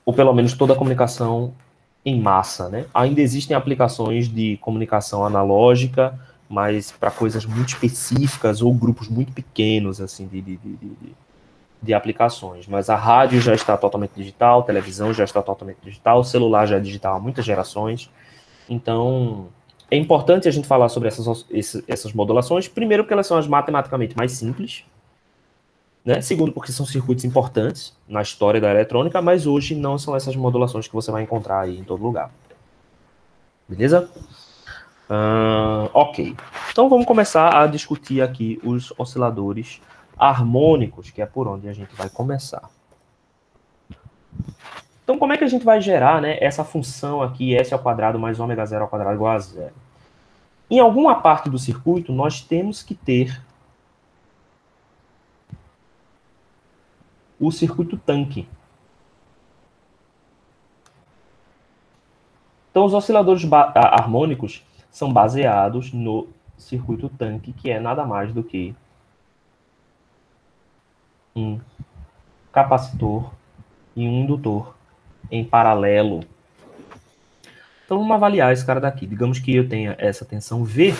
Ou, pelo menos, toda a comunicação em massa, né? Ainda existem aplicações de comunicação analógica, mas para coisas muito específicas ou grupos muito pequenos, assim, de aplicações, mas a rádio já está totalmente digital, a televisão já está totalmente digital, o celular já é digital há muitas gerações, então é importante a gente falar sobre essas modulações, primeiro porque elas são as matematicamente mais simples, né? Segundo porque são circuitos importantes na história da eletrônica, mas hoje não são essas modulações que você vai encontrar aí em todo lugar. Beleza? Ok. Então vamos começar a discutir aqui os osciladores harmônicos, que é por onde a gente vai começar. Então, como é que a gente vai gerar, né, essa função aqui, S ao quadrado mais ômega zero ao quadrado igual a zero? Em alguma parte do circuito, nós temos que ter o circuito tanque. Então, os osciladores harmônicos são baseados no circuito tanque, que é nada mais do que um capacitor e um indutor em paralelo. Então, vamos avaliar esse cara daqui. Digamos que eu tenha essa tensão V.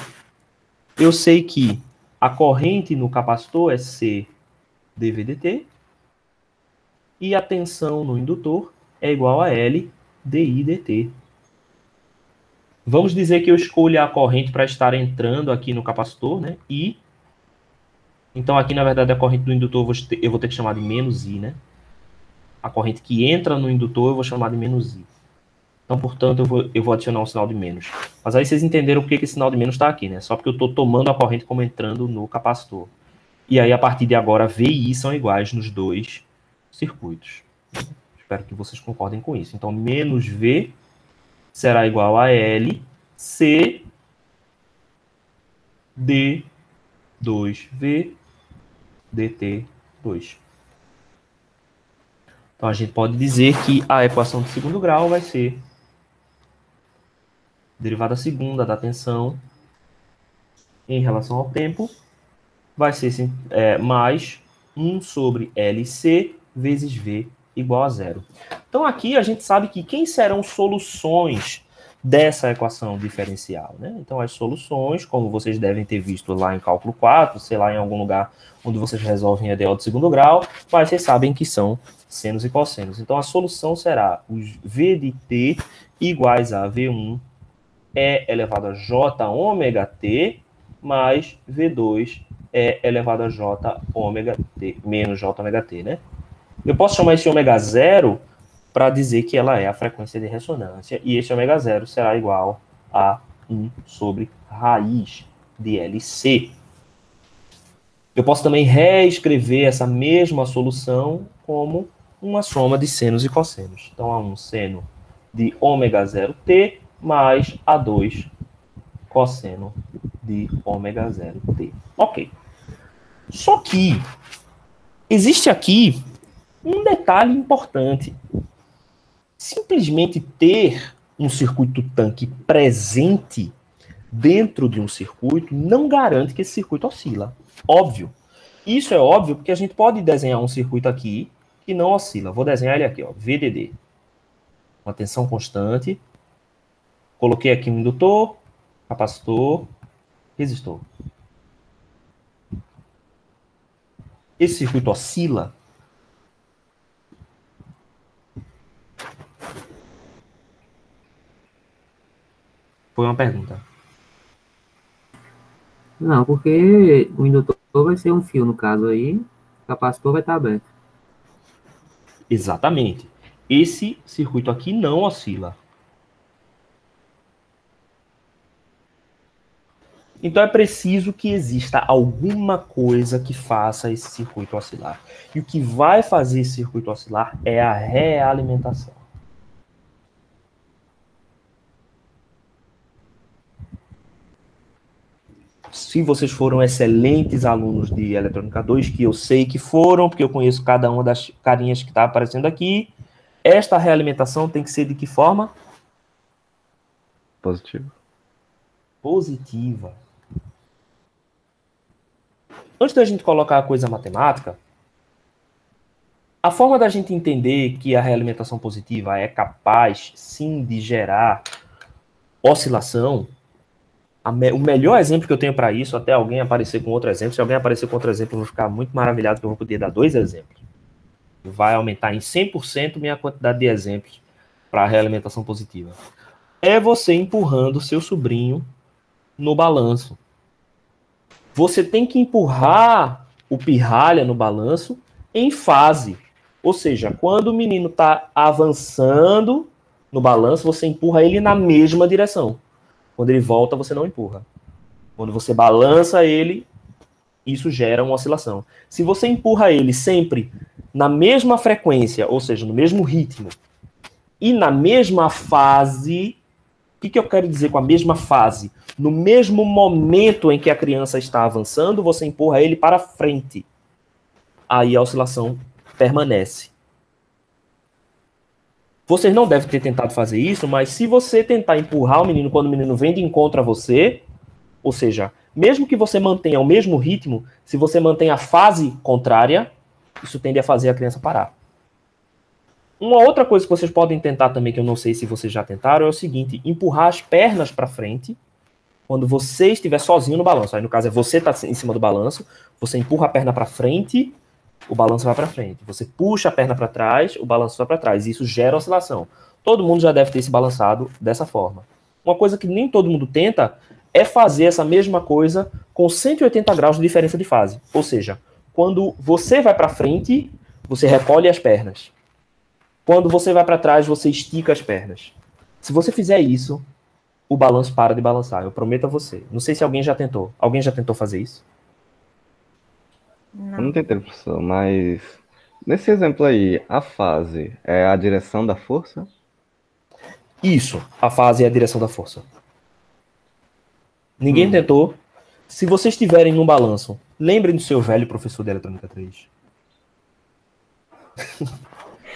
Eu sei que a corrente no capacitor é C dVdt e a tensão no indutor é igual a L dI dt. Vamos dizer que eu escolha a corrente para estar entrando aqui no capacitor, né? I Então aqui, na verdade, a corrente do indutor eu vou ter que chamar de menos I, né? A corrente que entra no indutor eu vou chamar de menos I. Então, portanto, eu vou adicionar um sinal de menos. Mas aí vocês entenderam por que esse sinal de menos está aqui, né? Só porque eu estou tomando a corrente como entrando no capacitor. E aí, a partir de agora, V e I são iguais nos dois circuitos. Espero que vocês concordem com isso. Então, menos V será igual a L, C, D2V, DT2. Então, a gente pode dizer que a equação de segundo grau vai ser derivada segunda da tensão em relação ao tempo, vai ser mais 1 sobre LC vezes V igual a zero. Então, aqui a gente sabe que quem serão soluções dessa equação diferencial, né? Então, as soluções, como vocês devem ter visto lá em cálculo 4, sei lá, em algum lugar onde vocês resolvem EDO de segundo grau, mas vocês sabem que são senos e cossenos. Então, a solução será os V de t iguais a V1 E elevado a J ômega t mais V2 E elevado a J ômega t menos J ômega t, né? Eu posso chamar esse ômega 0 para dizer que ela é a frequência de ressonância, e esse ômega 0 será igual a 1 sobre raiz de LC. Eu posso também reescrever essa mesma solução como uma soma de senos e cossenos. Então, há um seno de ômega 0t mais A2 cosseno de ômega 0t. Ok. Só que existe aqui um detalhe importante. Simplesmente ter um circuito tanque presente dentro de um circuito não garante que esse circuito oscila. Óbvio. Isso é óbvio porque a gente pode desenhar um circuito aqui que não oscila. Vou desenhar ele aqui, ó, VDD. Uma tensão constante. Coloquei aqui um indutor, capacitor, resistor. Esse circuito oscila? Foi uma pergunta. Não, porque o indutor vai ser um fio, no caso aí, o capacitor vai estar aberto. Exatamente. Esse circuito aqui não oscila. Então é preciso que exista alguma coisa que faça esse circuito oscilar. E o que vai fazer esse circuito oscilar é a realimentação. Se vocês foram excelentes alunos de Eletrônica 2, que eu sei que foram, porque eu conheço cada uma das carinhas que está aparecendo aqui, esta realimentação tem que ser de que forma? Positivo. Positiva. Antes da gente colocar a coisa matemática, a forma da gente entender que a realimentação positiva é capaz, sim, de gerar oscilação, o melhor exemplo que eu tenho para isso, até alguém aparecer com outro exemplo, se alguém aparecer com outro exemplo, eu vou ficar muito maravilhado que eu vou poder dar 2 exemplos. Vai aumentar em 100% minha quantidade de exemplos para a realimentação positiva. É você empurrando seu sobrinho no balanço. Você tem que empurrar o pirralha no balanço em fase. Ou seja, quando o menino está avançando no balanço, você empurra ele na mesma direção. Quando ele volta, você não empurra. Quando você balança ele, isso gera uma oscilação. Se você empurra ele sempre na mesma frequência, ou seja, no mesmo ritmo, e na mesma fase, o que eu quero dizer com a mesma fase? No mesmo momento em que a criança está avançando, você empurra ele para frente. Aí a oscilação permanece. Vocês não devem ter tentado fazer isso, mas se você tentar empurrar o menino quando o menino vem de encontro a você, ou seja, mesmo que você mantenha o mesmo ritmo, se você mantém a fase contrária, isso tende a fazer a criança parar. Uma outra coisa que vocês podem tentar também, que eu não sei se vocês já tentaram, é o seguinte: empurrar as pernas para frente quando você estiver sozinho no balanço. Aí, no caso, é você estar em cima do balanço, você empurra a perna para frente, o balanço vai para frente. Você puxa a perna para trás, o balanço vai para trás. Isso gera oscilação. Todo mundo já deve ter se balançado dessa forma. Uma coisa que nem todo mundo tenta é fazer essa mesma coisa com 180 graus de diferença de fase. Ou seja, quando você vai para frente, você recolhe as pernas. Quando você vai para trás, você estica as pernas. Se você fizer isso, o balanço para de balançar. Eu prometo a você. Não sei se alguém já tentou. Alguém já tentou fazer isso? Eu não tentei, professor, mas nesse exemplo aí, a fase é a direção da força? Isso. A fase é a direção da força. Ninguém tentou. Se vocês estiverem num balanço, lembrem do seu velho professor de Eletrônica 3.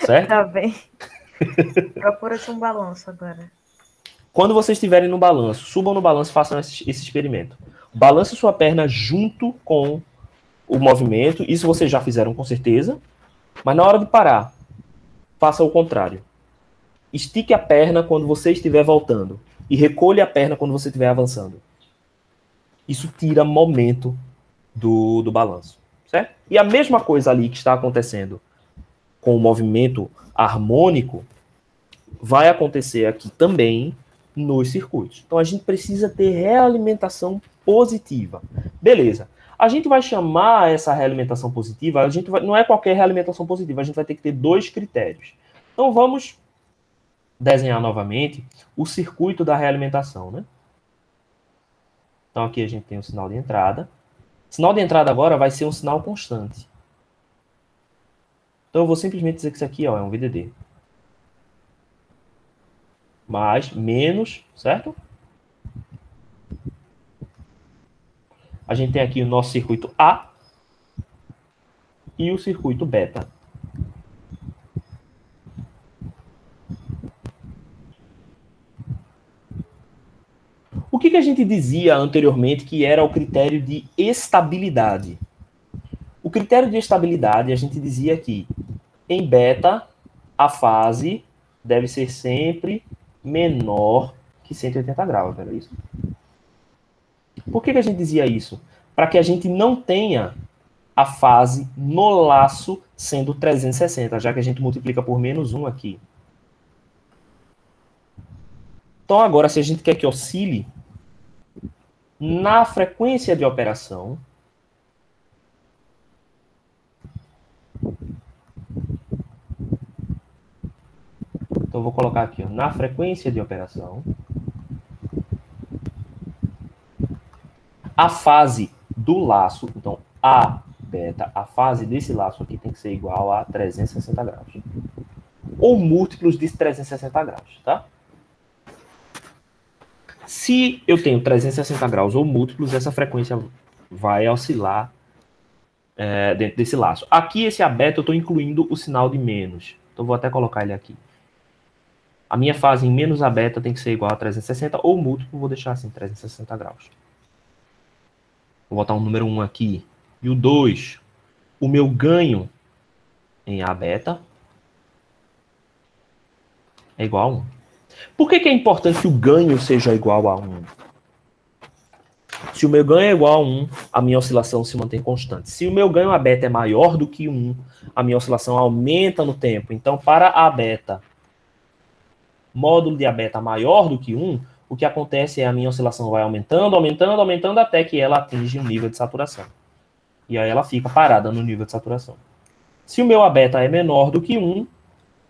Certo? Tá bem. Procura-se um balanço agora. Quando vocês estiverem no balanço, subam no balanço e façam esse experimento. Balance sua perna junto com o movimento. Isso vocês já fizeram com certeza. Mas na hora de parar, faça o contrário. Estique a perna quando você estiver voltando. E recolha a perna quando você estiver avançando. Isso tira momento do balanço. Certo? E a mesma coisa ali que está acontecendo com o movimento harmônico vai acontecer aqui também nos circuitos. Então a gente precisa ter realimentação positiva. Beleza. A gente vai chamar essa realimentação positiva, não é qualquer realimentação positiva, a gente vai ter que ter 2 critérios. Então vamos desenhar novamente o circuito da realimentação, né? Então aqui a gente tem o sinal de entrada. O sinal de entrada agora vai ser um sinal constante. Então eu vou simplesmente dizer que isso aqui, ó, é um VDD. Mais, menos, certo? A gente tem aqui o nosso circuito A e o circuito beta. O que a gente dizia anteriormente que era o critério de estabilidade? O critério de estabilidade, a gente dizia que em beta, a fase deve ser sempre menor que 180 graus, não era isso? Por que a gente dizia isso? Para que a gente não tenha a fase no laço sendo 360, já que a gente multiplica por menos 1 aqui. Então agora, se a gente quer que oscile na frequência de operação, então eu vou colocar aqui, ó, na frequência de operação, a fase do laço, então A beta, a fase desse laço aqui tem que ser igual a 360 graus. Ou múltiplos de 360 graus, tá? Se eu tenho 360 graus ou múltiplos, essa frequência vai oscilar dentro desse laço. Aqui, esse A beta, eu estou incluindo o sinal de menos. Então, vou até colocar ele aqui. A minha fase em menos A beta tem que ser igual a 360, ou múltiplo, vou deixar assim, 360 graus. Vou botar um número 1 aqui. E o 2, o meu ganho em A beta é igual a 1. Por que é importante que o ganho seja igual a 1? Se o meu ganho é igual a 1, a minha oscilação se mantém constante. Se o meu ganho A beta é maior do que 1, a minha oscilação aumenta no tempo. Então, para A beta, módulo de A beta maior do que 1, o que acontece é a minha oscilação vai aumentando, aumentando, aumentando, até que ela atinge um nível de saturação. E aí ela fica parada no nível de saturação. Se o meu A beta é menor do que 1,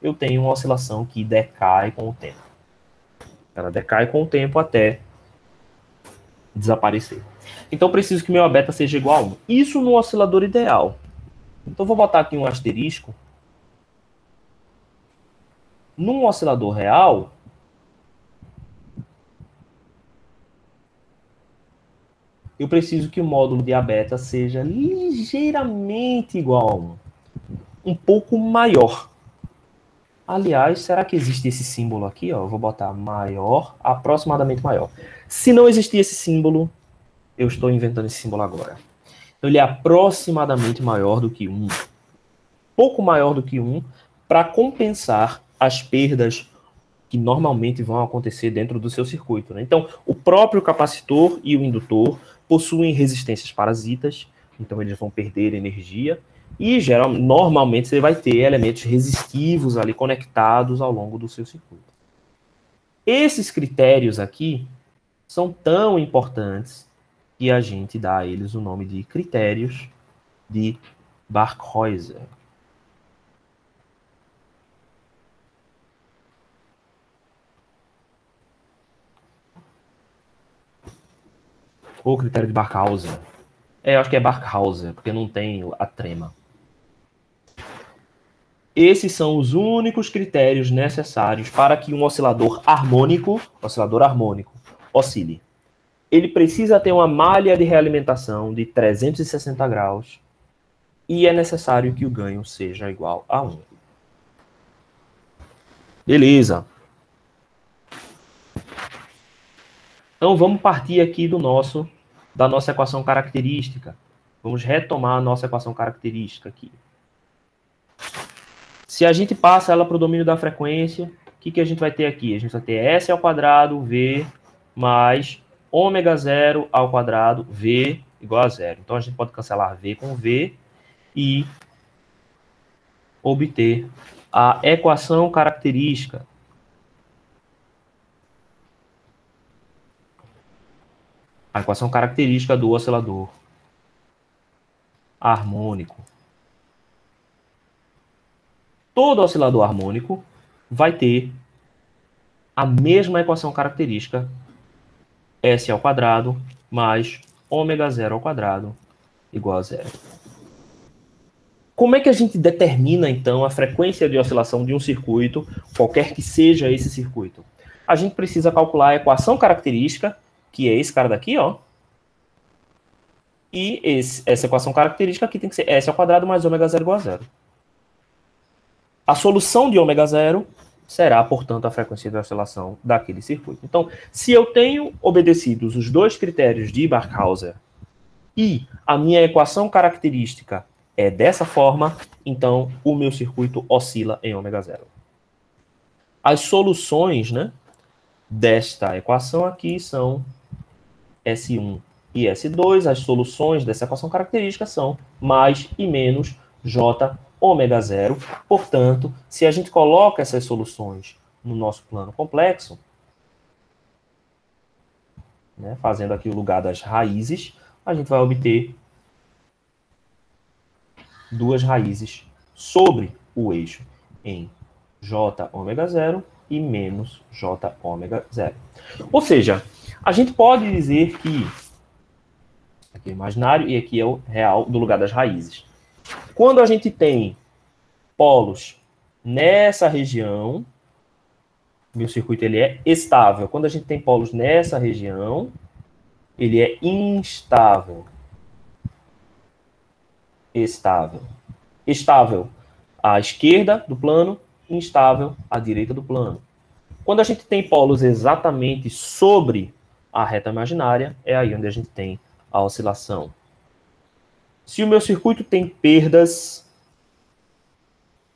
eu tenho uma oscilação que decai com o tempo. Ela decai com o tempo até desaparecer. Então eu preciso que meu A beta seja igual a 1. Isso no oscilador ideal. Então eu vou botar aqui um asterisco. Num oscilador real, eu preciso que o módulo de A beta seja ligeiramente igual a 1. Um pouco maior. Aliás, será que existe esse símbolo aqui? Ó? Eu vou botar maior, aproximadamente maior. Se não existir esse símbolo, eu estou inventando esse símbolo agora. Então, ele é aproximadamente maior do que 1. Pouco maior do que 1, para compensar as perdas que normalmente vão acontecer dentro do seu circuito, né? Então, o próprio capacitor e o indutor possuem resistências parasitas, então eles vão perder energia, e normalmente você vai ter elementos resistivos ali conectados ao longo do seu circuito. Esses critérios aqui são tão importantes que a gente dá a eles o nome de critérios de Barkhäuser. Ou critério de Barkhauser. Eu acho que é Barkhauser, porque não tem a trema. Esses são os únicos critérios necessários para que um oscilador harmônico oscile. Ele precisa ter uma malha de realimentação de 360 graus e é necessário que o ganho seja igual a 1. Beleza. Então vamos partir aqui da nossa equação característica. Vamos retomar a nossa equação característica aqui. Se a gente passa ela para o domínio da frequência, o que a gente vai ter aqui? A gente vai ter S ao quadrado, V, mais ômega 0 ao quadrado, V igual a 0. Então a gente pode cancelar V com V e obter a equação característica. A equação característica do oscilador harmônico. Todo oscilador harmônico vai ter a mesma equação característica, S ao quadrado mais ômega 0 ao quadrado igual a 0. Como é que a gente determina, então, a frequência de oscilação de um circuito, qualquer que seja esse circuito? A gente precisa calcular a equação característica, que é esse cara daqui, ó. E essa equação característica aqui tem que ser S ao quadrado mais ômega 0 igual a 0. A solução de ômega 0 será, portanto, a frequência de oscilação daquele circuito. Então, se eu tenho obedecidos os dois critérios de Barkhauser e a minha equação característica é dessa forma, então o meu circuito oscila em ômega 0. As soluções, né, desta equação aqui são S1 e S2. As soluções dessa equação característica são mais e menos J ômega 0. Portanto, se a gente coloca essas soluções no nosso plano complexo, né, fazendo aqui o lugar das raízes, a gente vai obter duas raízes sobre o eixo em J ômega 0 e menos J ômega 0. Ou seja, a gente pode dizer que aqui é o imaginário e aqui é o real do lugar das raízes. Quando a gente tem polos nessa região, meu circuito ele é estável. Quando a gente tem polos nessa região, ele é instável. Estável. Estável à esquerda do plano, instável à direita do plano. Quando a gente tem polos exatamente sobre a reta imaginária, é aí onde a gente tem a oscilação. Se o meu circuito tem perdas,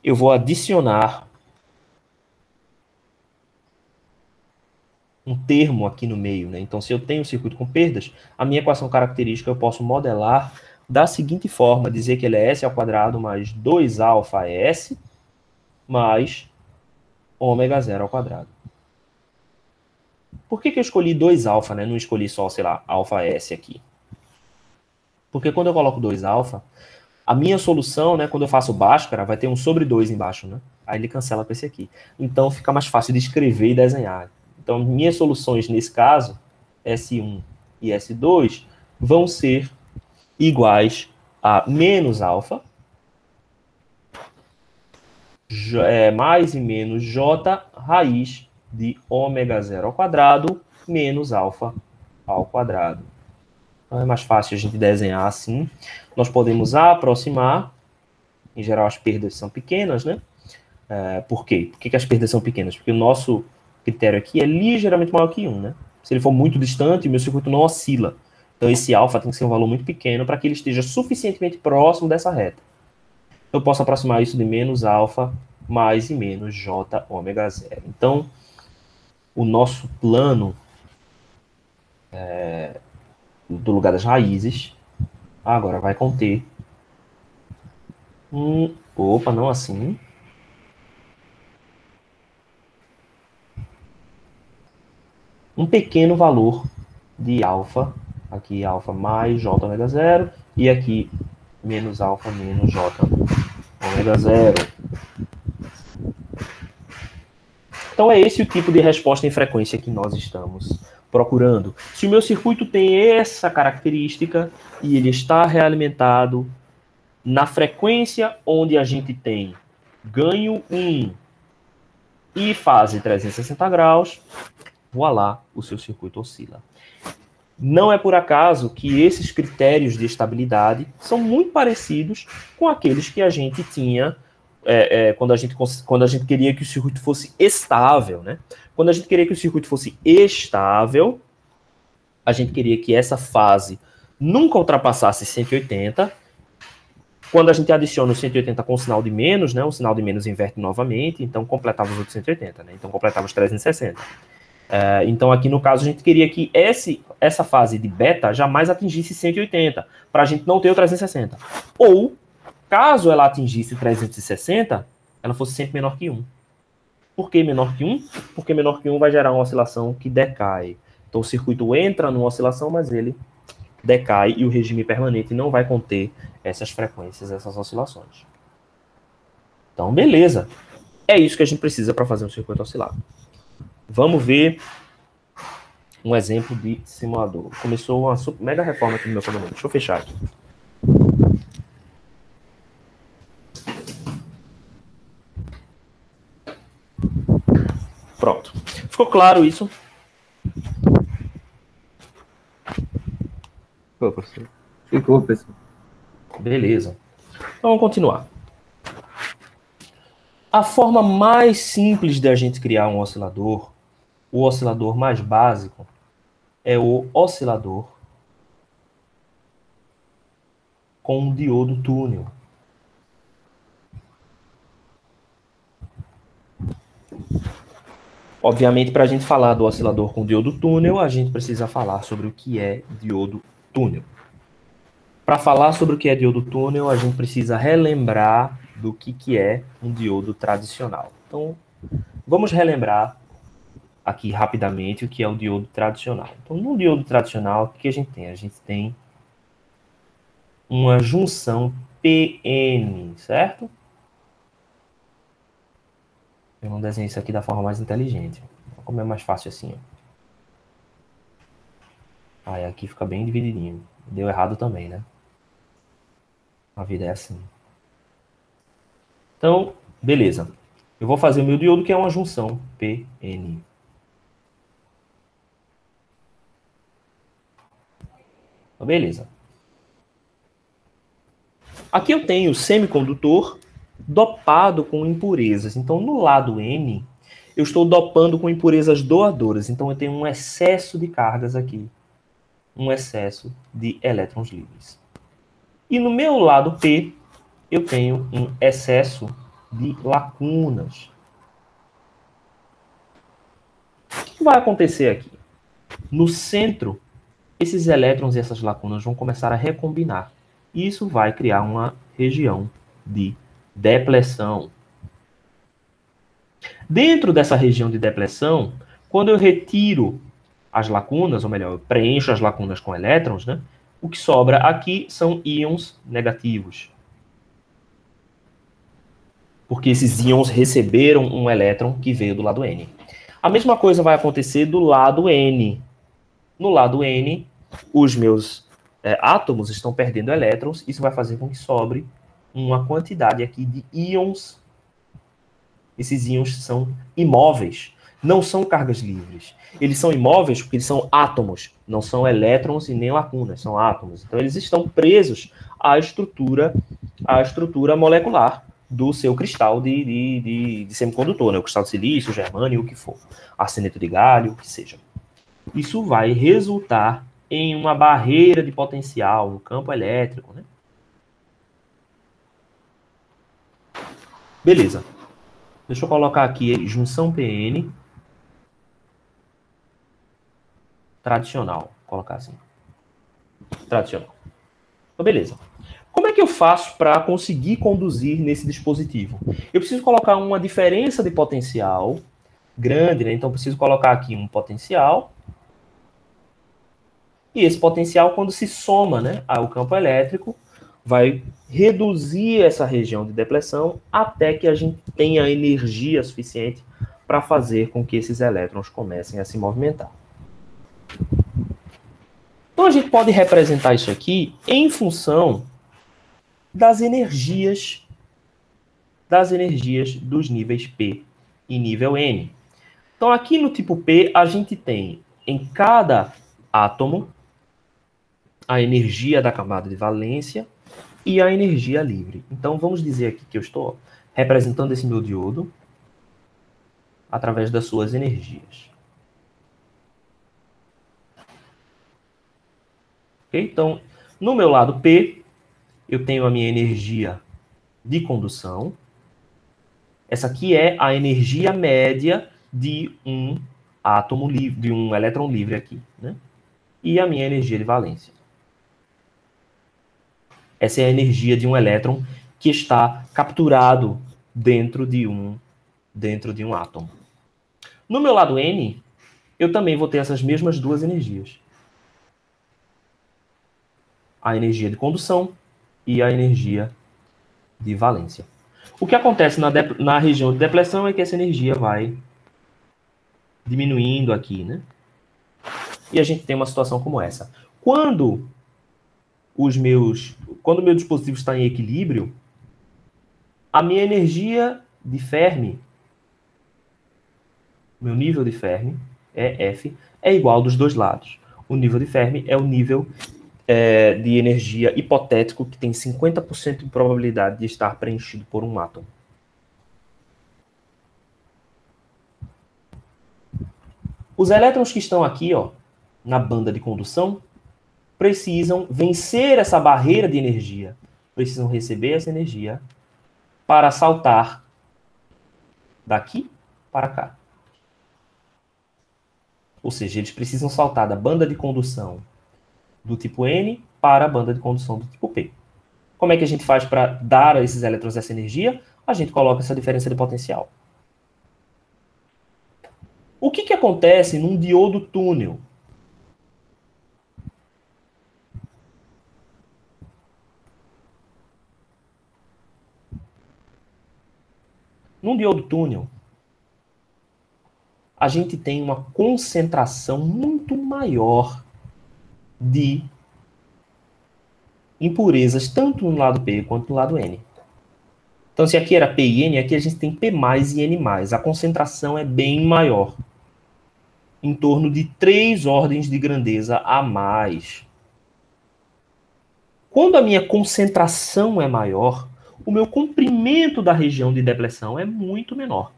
eu vou adicionar um termo aqui no meio, né? Então, se eu tenho um circuito com perdas, a minha equação característica eu posso modelar da seguinte forma, dizer que ele é S ao quadrado mais 2α S mais ômega 0 ao quadrado. Por que eu escolhi 2α, né? Não escolhi só, sei lá, alfa S aqui? Porque quando eu coloco 2α, a minha solução, né, quando eu faço Bhaskara, vai ter um sobre 2 embaixo, né? Aí ele cancela com esse aqui. Então fica mais fácil de escrever e desenhar. Então minhas soluções nesse caso, S1 e S2, vão ser iguais a menos alfa, mais e menos J raiz de ômega 0 ao quadrado menos alfa ao quadrado. Então é mais fácil a gente desenhar assim. Nós podemos aproximar. Em geral, as perdas são pequenas, né? Por quê? Por que as perdas são pequenas? Porque o nosso critério aqui é ligeiramente maior que 1, né? Se ele for muito distante, o meu circuito não oscila. Então, esse alfa tem que ser um valor muito pequeno para que ele esteja suficientemente próximo dessa reta. Eu posso aproximar isso de menos alfa mais e menos J ômega 0. Então, o nosso plano do lugar das raízes agora vai conter opa, não assim. Um pequeno valor de alfa, aqui alfa mais J ômega 0, e aqui menos alfa menos J ômega 0. Então é esse o tipo de resposta em frequência que nós estamos procurando. Se o meu circuito tem essa característica e ele está realimentado na frequência onde a gente tem ganho 1 e fase 360 graus, voilá, o seu circuito oscila. Não é por acaso que esses critérios de estabilidade são muito parecidos com aqueles que a gente tinha quando a gente queria que o circuito fosse estável, né? Quando a gente queria que o circuito fosse estável, a gente queria que essa fase nunca ultrapassasse 180. Quando a gente adiciona o 180 com o sinal de menos, né? O sinal de menos inverte novamente, então completava os outros 180, né? Então completava os 360. Então aqui no caso a gente queria que essa fase de beta jamais atingisse 180, para a gente não ter o 360. Ou, caso ela atingisse 360, ela fosse sempre menor que 1. Por que menor que 1? Porque menor que 1 vai gerar uma oscilação que decai. Então o circuito entra numa oscilação, mas ele decai e o regime permanente não vai conter essas frequências, essas oscilações. Então, beleza. É isso que a gente precisa para fazer um circuito oscilado. Vamos ver um exemplo de simulador. Começou uma mega reforma aqui no meu condomínio. Deixa eu fechar aqui. Pronto. Ficou claro isso? Pô, professor. Ficou, pessoal. Beleza. Então, vamos continuar. A forma mais simples de a gente criar um oscilador, o oscilador mais básico, é o oscilador com um diodo túnel. Obviamente, para a gente falar do oscilador com diodo túnel, a gente precisa falar sobre o que é diodo túnel. Para falar sobre o que é diodo túnel, a gente precisa relembrar do que é um diodo tradicional. Então, vamos relembrar aqui rapidamente o que é o diodo tradicional. Então, no diodo tradicional, o que a gente tem? A gente tem uma junção PN, certo? Eu não desenho isso aqui da forma mais inteligente. Como é mais fácil assim, ó. Aí aqui fica bem divididinho. Deu errado também, né? A vida é assim. Então, beleza. Eu vou fazer o meu diodo, que é uma junção PN. Então, beleza. Aqui eu tenho o semicondutor dopado com impurezas. Então, no lado N, eu estou dopando com impurezas doadoras. Então, eu tenho um excesso de cargas aqui. Um excesso de elétrons livres. E no meu lado P, eu tenho um excesso de lacunas. O que vai acontecer aqui? No centro, esses elétrons e essas lacunas vão começar a recombinar. E isso vai criar uma região de depressão. Dentro dessa região de depressão, quando eu retiro as lacunas, ou melhor, eu preencho as lacunas com elétrons, né? O que sobra aqui são íons negativos. Porque esses íons receberam um elétron que veio do lado N. A mesma coisa vai acontecer do lado N. No lado N, os meus átomos estão perdendo elétrons. Isso vai fazer com que sobre uma quantidade aqui de íons. Esses íons são imóveis, não são cargas livres. Eles são imóveis porque eles são átomos, não são elétrons e nem lacunas, são átomos. Então eles estão presos à estrutura molecular do seu cristal de semicondutor, né? O cristal de silício, germânio, o que for, arseneto de galho, o que seja. Isso vai resultar em uma barreira de potencial no campo elétrico, né? Beleza. Deixa eu colocar aqui junção PN tradicional. Vou colocar assim. Tradicional. Então, beleza. Como é que eu faço para conseguir conduzir nesse dispositivo? Eu preciso colocar uma diferença de potencial grande, né? Então, eu preciso colocar aqui um potencial E esse potencial, quando se soma, né, ao campo elétrico, vai reduzir essa região de depressão até que a gente tenha energia suficiente para fazer com que esses elétrons comecem a se movimentar. Então a gente pode representar isso aqui em função das energias dos níveis P e nível N. Então aqui no tipo P a gente tem em cada átomo a energia da camada de valência e a energia livre. Então vamos dizer aqui que eu estou representando esse meu diodo através das suas energias. Okay? Então, no meu lado P, eu tenho a minha energia de condução. Essa aqui é a energia média de um átomo livre, de um elétron livre aqui, né? E a minha energia de valência. Essa é a energia de um elétron que está capturado dentro de um átomo. No meu lado N, eu também vou ter essas mesmas duas energias. A energia de condução e a energia de valência. O que acontece na região de depleção é que essa energia vai diminuindo aqui, né? E a gente tem uma situação como essa. Quando o meu dispositivo está em equilíbrio, a minha energia de Fermi, meu nível de Fermi, F, é igual dos dois lados. O nível de Fermi é o nível de energia hipotético que tem 50% de probabilidade de estar preenchido por um átomo. Os elétrons que estão aqui, ó, na banda de condução, precisam vencer essa barreira de energia. Precisam receber essa energia para saltar daqui para cá. Ou seja, eles precisam saltar da banda de condução do tipo N para a banda de condução do tipo P. Como é que a gente faz para dar a esses elétrons essa energia? A gente coloca essa diferença de potencial. O que acontece num diodo túnel? Num diodo túnel, a gente tem uma concentração muito maior de impurezas, tanto no lado P quanto no lado N. Então, se aqui era P e N, aqui a gente tem P+, e N+. A concentração é bem maior. Em torno de 3 ordens de grandeza a mais. Quando a minha concentração é maior, o meu comprimento da região de depleção é muito menor.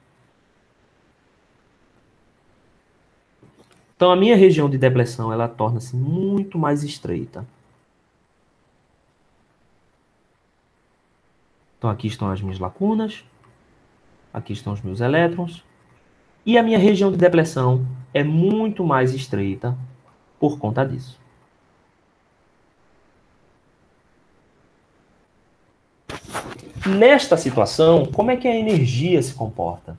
Então, a minha região de depleção ela torna-se muito mais estreita. Então, aqui estão as minhas lacunas. Aqui estão os meus elétrons. E a minha região de depleção é muito mais estreita por conta disso. Nesta situação, como é que a energia se comporta?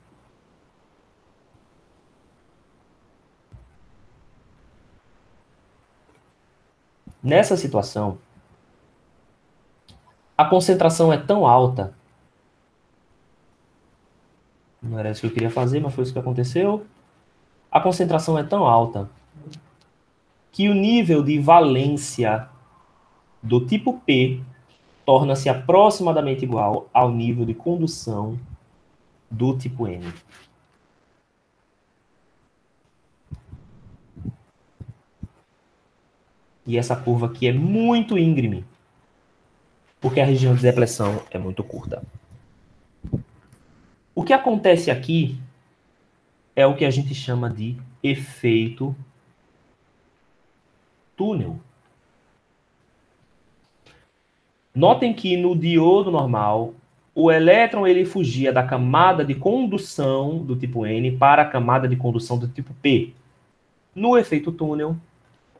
Nessa situação, a concentração é tão alta. Não era isso que eu queria fazer, mas foi isso que aconteceu. A concentração é tão alta que o nível de valência do tipo P torna-se aproximadamente igual ao nível de condução do tipo N. E essa curva aqui é muito íngreme, porque a região de depleção é muito curta. O que acontece aqui é o que a gente chama de efeito túnel. Notem que no diodo normal, o elétron ele fugia da camada de condução do tipo N para a camada de condução do tipo P. No efeito túnel,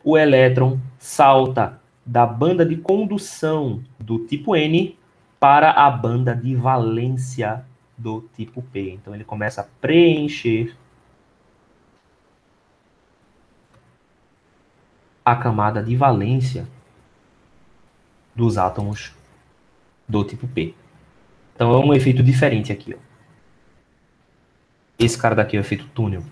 o elétron salta da banda de condução do tipo N para a banda de valência do tipo P. Então ele começa a preencher a camada de valência dos átomos do tipo P. Então é um efeito diferente aqui, ó. Esse cara daqui é o efeito túnel.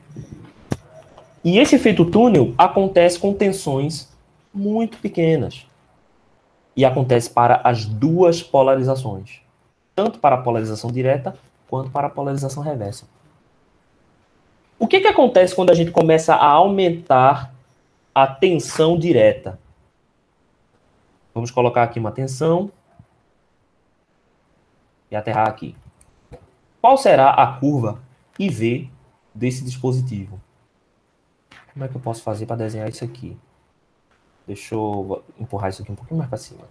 E esse efeito túnel acontece com tensões muito pequenas. E acontece para as duas polarizações. Tanto para a polarização direta, quanto para a polarização reversa. O que acontece quando a gente começa a aumentar a tensão direta? Vamos colocar aqui uma tensão e aterrar aqui. Qual será a curva IV desse dispositivo? Como é que eu posso fazer para desenhar isso aqui? Deixa eu empurrar isso aqui um pouquinho mais para cima.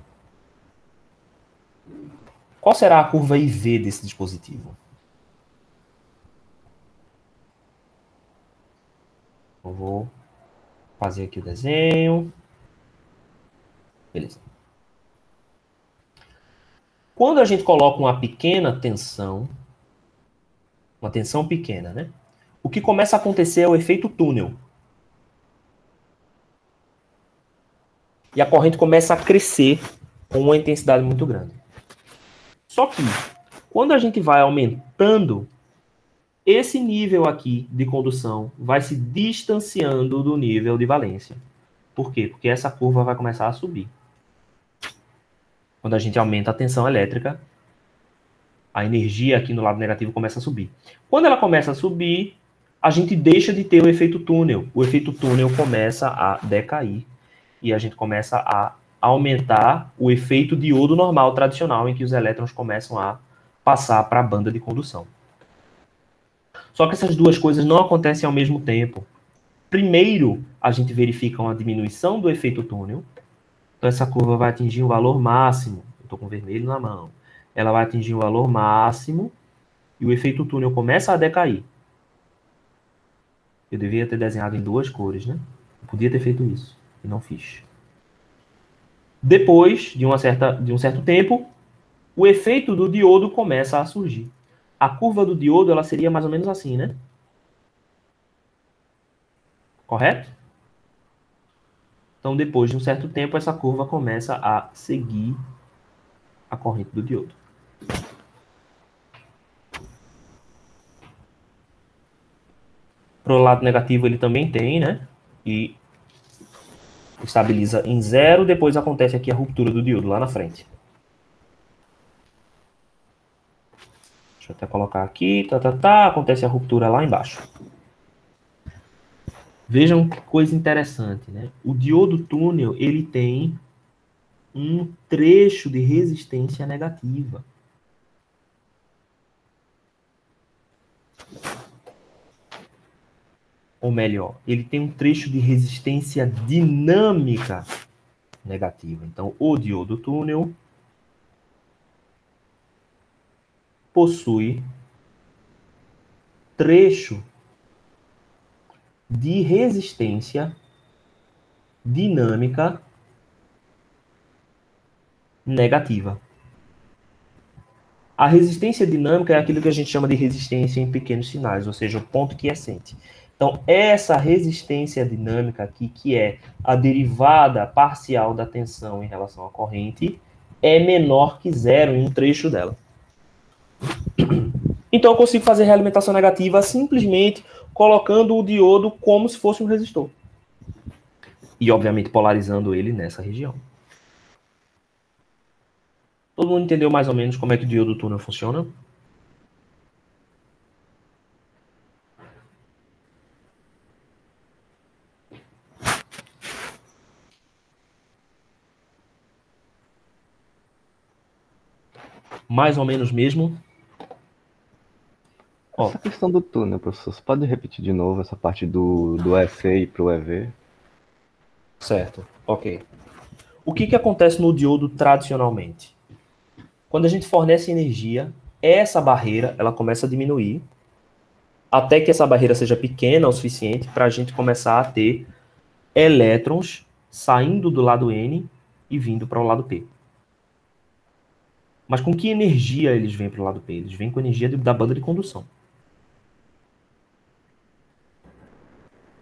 Qual será a curva IV desse dispositivo? Eu vou fazer aqui o desenho. Beleza. Quando a gente coloca uma pequena tensão, uma tensão pequena, né? O que começa a acontecer é o efeito túnel. E a corrente começa a crescer com uma intensidade muito grande. Só que, quando a gente vai aumentando, esse nível aqui de condução vai se distanciando do nível de valência. Por quê? Porque essa curva vai começar a subir. Quando a gente aumenta a tensão elétrica, a energia aqui no lado negativo começa a subir. Quando ela começa a subir, a gente deixa de ter o efeito túnel. O efeito túnel começa a decair. E a gente começa a aumentar o efeito diodo normal, tradicional, em que os elétrons começam a passar para a banda de condução. Só que essas duas coisas não acontecem ao mesmo tempo. Primeiro, a gente verifica uma diminuição do efeito túnel. Então, essa curva vai atingir um valor máximo. Eu estou com vermelho na mão. Ela vai atingir um valor máximo e o efeito túnel começa a decair. Eu devia ter desenhado em duas cores, né? Eu podia ter feito isso e não fiz. Depois de um certo tempo, o efeito do diodo começa a surgir. A curva do diodo ela seria mais ou menos assim, né? Correto? Então, depois de um certo tempo, essa curva começa a seguir a corrente do diodo. Para o lado negativo, ele também tem, né? E estabiliza em 0, depois acontece aqui a ruptura do diodo, lá na frente. Deixa eu até colocar aqui, acontece a ruptura lá embaixo. Vejam que coisa interessante, né? O diodo túnel, ele tem um trecho de resistência negativa. Ou melhor, ele tem um trecho de resistência dinâmica negativa. Então, o diodo túnel possui trecho de resistência dinâmica negativa. A resistência dinâmica é aquilo que a gente chama de resistência em pequenos sinais, ou seja, o ponto quiescente. Então, essa resistência dinâmica aqui, que é a derivada parcial da tensão em relação à corrente, é menor que zero em um trecho dela. Então, eu consigo fazer realimentação negativa simplesmente colocando o diodo como se fosse um resistor. E, obviamente, polarizando ele nessa região. Todo mundo entendeu mais ou menos como é que o diodo túnel funciona? Mais ou menos mesmo? Essa questão do túnel, professor, você pode repetir de novo essa parte do EC para o EV? Certo, ok. O que acontece no diodo tradicionalmente? Quando a gente fornece energia, essa barreira ela começa a diminuir até que essa barreira seja pequena o suficiente para a gente começar a ter elétrons saindo do lado N e vindo para o lado P. Mas com que energia eles vêm para o lado P? Eles vêm com energia da banda de condução.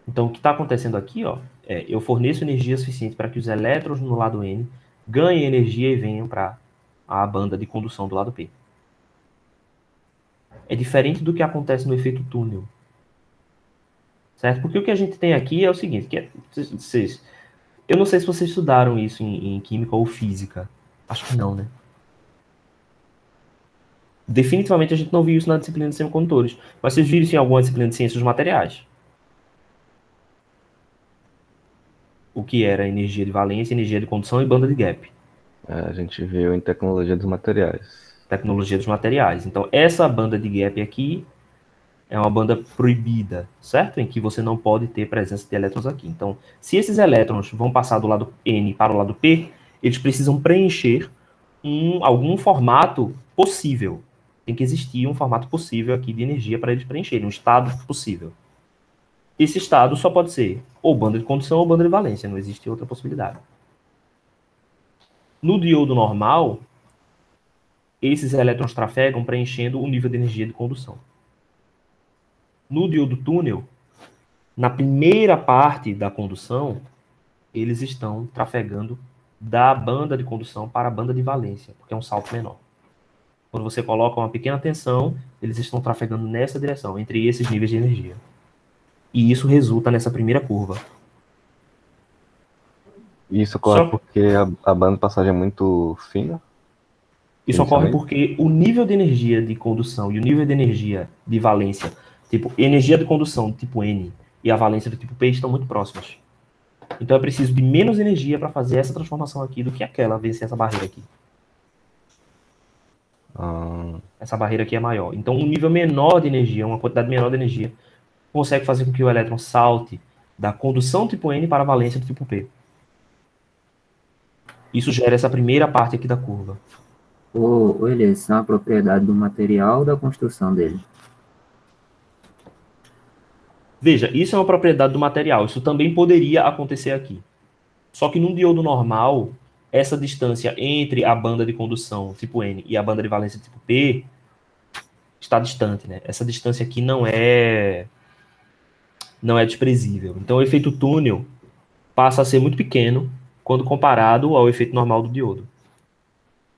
Então, o que está acontecendo aqui, ó, eu forneço energia suficiente para que os elétrons no lado N ganhem energia e venham para a banda de condução do lado P. É diferente do que acontece no efeito túnel. Certo? Porque o que a gente tem aqui é o seguinte, eu não sei se vocês estudaram isso em química ou física. Acho que não, né? Definitivamente a gente não viu isso na disciplina de semicondutores. Mas vocês viram isso em alguma disciplina de ciências dos materiais. O que era energia de valência, energia de condução e banda de gap. A gente viu em tecnologia dos materiais. Tecnologia dos materiais. Então, essa banda de gap aqui é uma banda proibida, certo? Em que você não pode ter presença de elétrons aqui. Então, se esses elétrons vão passar do lado N para o lado P, eles precisam preencher algum formato possível. Tem que existir um formato possível aqui de energia para eles preencherem, um estado possível. Esse estado só pode ser ou banda de condução ou banda de valência, não existe outra possibilidade. No diodo normal, esses elétrons trafegam preenchendo o nível de energia de condução. No diodo túnel, na primeira parte da condução, eles estão trafegando da banda de condução para a banda de valência, porque é um salto menor. Quando você coloca uma pequena tensão, eles estão trafegando nessa direção, entre esses níveis de energia. E isso resulta nessa primeira curva. Isso ocorre porque a banda de passagem é muito fina? Isso ocorre porque o nível de energia de condução e o nível de energia de valência, tipo, energia de condução do tipo N e a valência do tipo P estão muito próximas. Então é preciso de menos energia para fazer essa transformação aqui do que aquela, vencer essa barreira aqui. Essa barreira aqui é maior. Então um nível menor de energia, uma quantidade menor de energia, consegue fazer com que o elétron salte da condução tipo N para a valência do tipo P. Isso gera essa primeira parte aqui da curva. Elias, isso é uma propriedade do material ou da construção dele? Veja, isso é uma propriedade do material. Isso também poderia acontecer aqui. Só que num diodo normal, essa distância entre a banda de condução tipo N e a banda de valência tipo P está distante, né? Essa distância aqui não é desprezível. Então o efeito túnel passa a ser muito pequeno quando comparado ao efeito normal do diodo.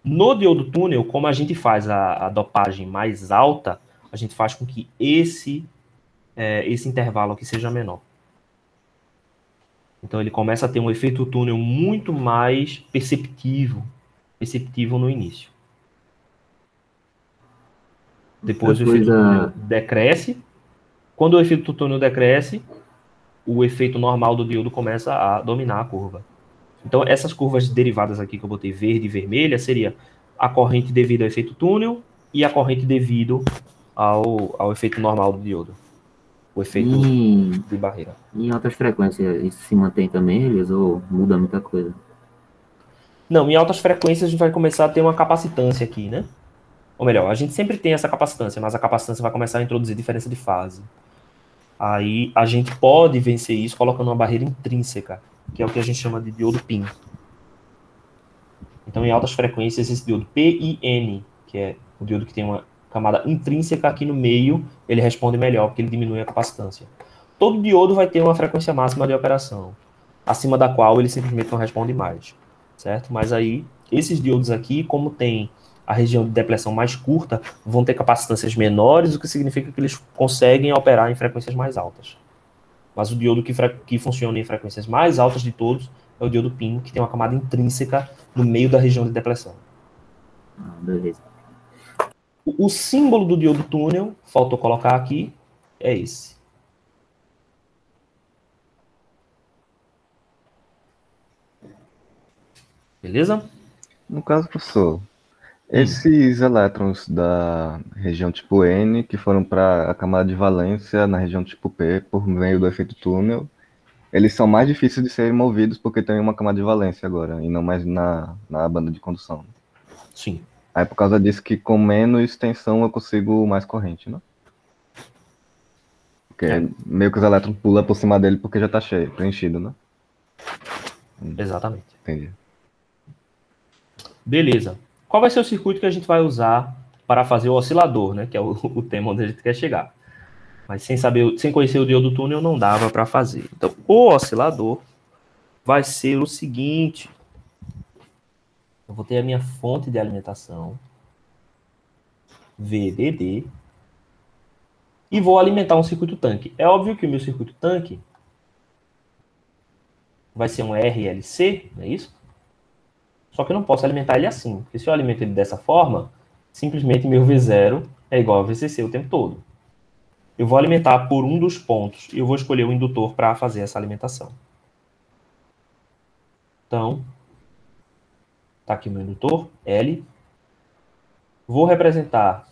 No diodo túnel, como a gente faz a dopagem mais alta, a gente faz com que esse intervalo aqui seja menor. Então ele começa a ter um efeito túnel muito mais perceptível no início. Depois o efeito túnel decresce. Quando o efeito túnel decresce, o efeito normal do diodo começa a dominar a curva. Então essas curvas derivadas aqui que eu botei verde e vermelha seria a corrente devido ao efeito túnel e a corrente devido ao efeito normal do diodo. O efeito de barreira. Em altas frequências, isso se mantém também, Elias, ou muda muita coisa? Não, em altas frequências a gente vai começar a ter uma capacitância aqui, né? Ou melhor, a gente sempre tem essa capacitância, mas a capacitância vai começar a introduzir diferença de fase. Aí a gente pode vencer isso colocando uma barreira intrínseca, que é o que a gente chama de diodo PIN. Então, em altas frequências, esse diodo PIN, que é o diodo que tem uma camada intrínseca aqui no meio, ele responde melhor, porque ele diminui a capacitância. Todo diodo vai ter uma frequência máxima de operação, acima da qual ele simplesmente não responde mais, certo? Mas aí, esses diodos aqui, como tem a região de depleção mais curta, vão ter capacitâncias menores, o que significa que eles conseguem operar em frequências mais altas. Mas o diodo que funciona em frequências mais altas de todos é o diodo PIN, que tem uma camada intrínseca no meio da região de depleção. Beleza. O símbolo do diodo túnel, faltou colocar aqui, é esse. Beleza? No caso, professor, esses elétrons da região tipo N, que foram para a camada de valência na região tipo P, por meio do efeito túnel, eles são mais difíceis de serem movidos porque tem uma camada de valência agora, e não mais na banda de condução. Sim. Aí por causa disso que com menos tensão eu consigo mais corrente, né? Porque meio que os elétrons pulam por cima dele porque já está cheio, preenchido, né? Exatamente. Entendi. Beleza. Qual vai ser o circuito que a gente vai usar para fazer o oscilador, né? Que é o tema onde a gente quer chegar. Mas sem conhecer o diodo túnel não dava para fazer. Então, o oscilador vai ser o seguinte. Eu vou ter a minha fonte de alimentação, VDD, e vou alimentar um circuito tanque. É óbvio que o meu circuito tanque vai ser um RLC, não é isso? Só que eu não posso alimentar ele assim, porque se eu alimento ele dessa forma, simplesmente meu V0 é igual a VCC o tempo todo. Eu vou alimentar por um dos pontos e eu vou escolher o indutor para fazer essa alimentação. Então, está aqui o meu indutor, L. Vou representar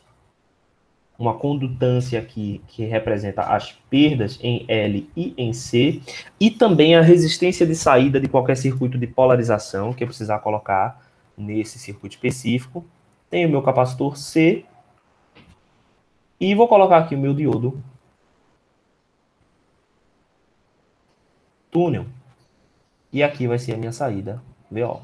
uma condutância aqui que representa as perdas em L e em C, e também a resistência de saída de qualquer circuito de polarização que eu precisar colocar nesse circuito específico. Tenho o meu capacitor C, e vou colocar aqui o meu diodo túnel, e aqui vai ser a minha saída VO.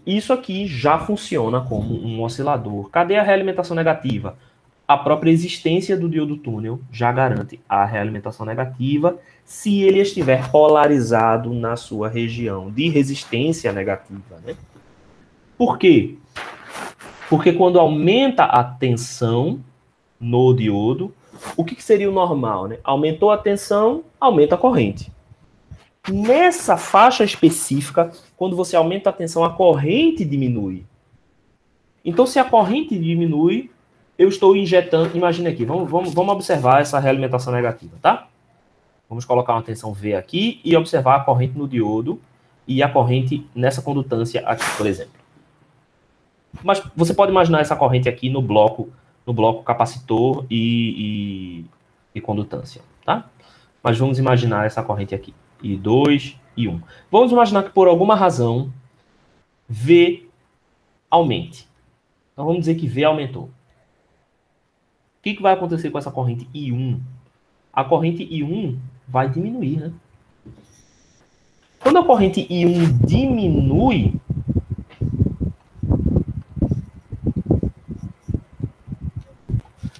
Isso aqui já funciona como um oscilador. Cadê a realimentação negativa? A própria existência do diodo túnel já garante a realimentação negativa se ele estiver polarizado na sua região de resistência negativa, né? Por quê? Porque quando aumenta a tensão no diodo, o que seria o normal, né? Aumentou a tensão, aumenta a corrente. Nessa faixa específica, quando você aumenta a tensão, a corrente diminui. Então, se a corrente diminui, eu estou injetando... Imagina aqui, vamos observar essa realimentação negativa, tá? Vamos colocar uma tensão V aqui e observar a corrente no diodo e a corrente nessa condutância aqui, por exemplo. Mas você pode imaginar essa corrente aqui no bloco capacitor e condutância, tá? Mas vamos imaginar essa corrente aqui. I2 e 1. Vamos imaginar que por alguma razão V aumente. Então vamos dizer que V aumentou. O que vai acontecer com essa corrente I1? A corrente I1 vai diminuir, né? Quando a corrente I1 diminui,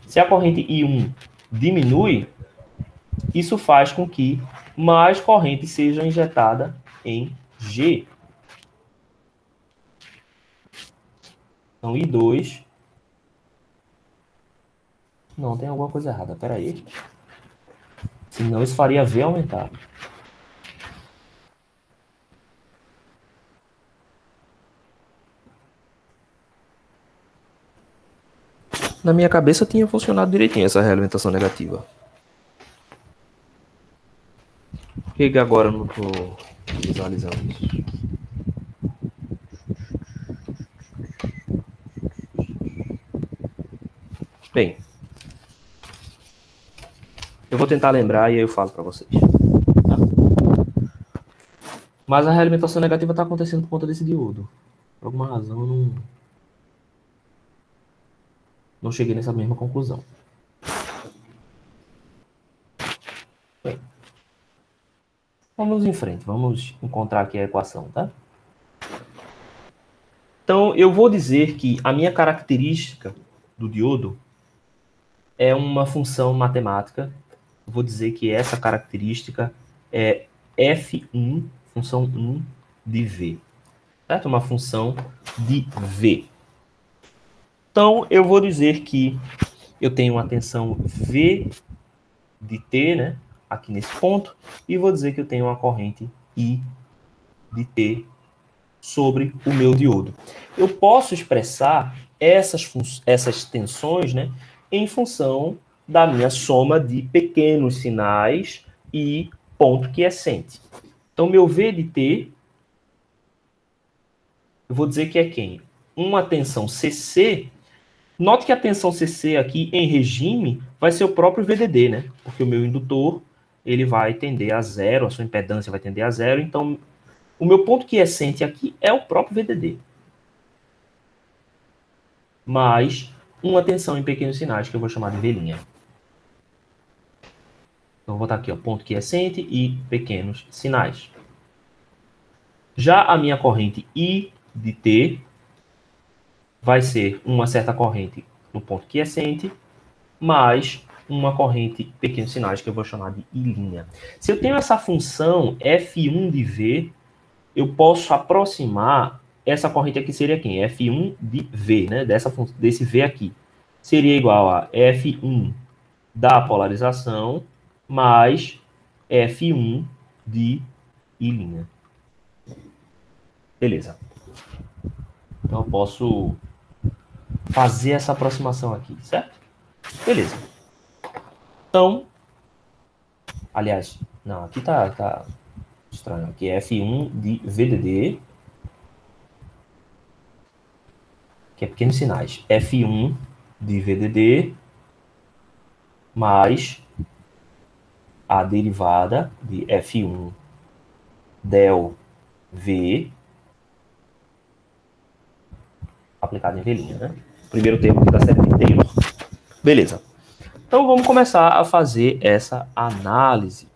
se a corrente I1 diminui, isso faz com que mais corrente seja injetada em G. Então, I2... Não, tem alguma coisa errada. Espera aí. Senão isso faria V aumentar. Na minha cabeça tinha funcionado direitinho essa realimentação negativa. Por que agora eu não estou visualizando isso? Bem, eu vou tentar lembrar e aí eu falo para vocês. Tá? Mas a realimentação negativa está acontecendo por conta desse diodo. Por alguma razão eu não cheguei nessa mesma conclusão. Bem, vamos em frente, vamos encontrar aqui a equação, tá? Então, eu vou dizer que a minha característica do diodo é uma função matemática. Eu vou dizer que essa característica é F1, função 1 de V. Certo? Uma função de V. Então, eu vou dizer que eu tenho uma tensão V de T, né? Aqui nesse ponto. E vou dizer que eu tenho uma corrente I de T sobre o meu diodo. Eu posso expressar essas tensões, né, em função da minha soma de pequenos sinais e ponto quiescente. Então, meu V de T, eu vou dizer que é quem? Uma tensão CC. Note que a tensão CC aqui, em regime, vai ser o próprio VDD, né? Porque o meu indutor, ele vai tender a zero, a sua impedância vai tender a zero, então o meu ponto quiescente aqui é o próprio VDD. Mais uma tensão em pequenos sinais, que eu vou chamar de V'. Então, vou botar aqui, ó, ponto quiescente e pequenos sinais. Já a minha corrente I de T vai ser uma certa corrente no ponto quiescente, mais uma corrente pequenos sinais que eu vou chamar de I'. Se eu tenho essa função F1 de V, eu posso aproximar essa corrente aqui seria quem? F1 de V, né? Desse V aqui. Seria igual a F1 da polarização mais F1 de I'. Beleza. Então eu posso fazer essa aproximação aqui, certo? Beleza. Então, aliás, não, aqui tá estranho. Aqui é F1 de VDD, que é pequenos sinais. F1 de VDD mais a derivada de F1 del V aplicado em V', né? Primeiro termo aqui da série de Taylor. Beleza. Então vamos começar a fazer essa análise.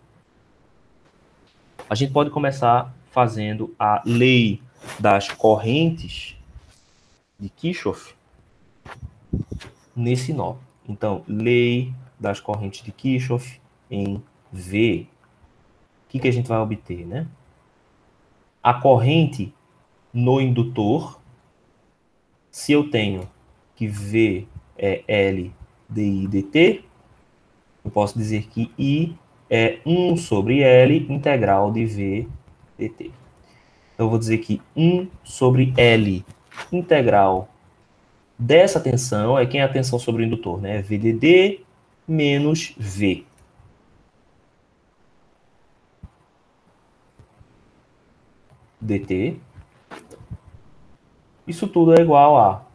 A gente pode começar fazendo a lei das correntes de Kirchhoff nesse nó. Então, lei das correntes de Kirchhoff em V. O que a gente vai obter, né? A corrente no indutor, se eu tenho que V é L di dt, eu posso dizer que I é 1 sobre L integral de V dt. Então, eu vou dizer que 1 sobre L integral dessa tensão, quem é a tensão sobre o indutor, né? VDD menos V. dt. Isso tudo é igual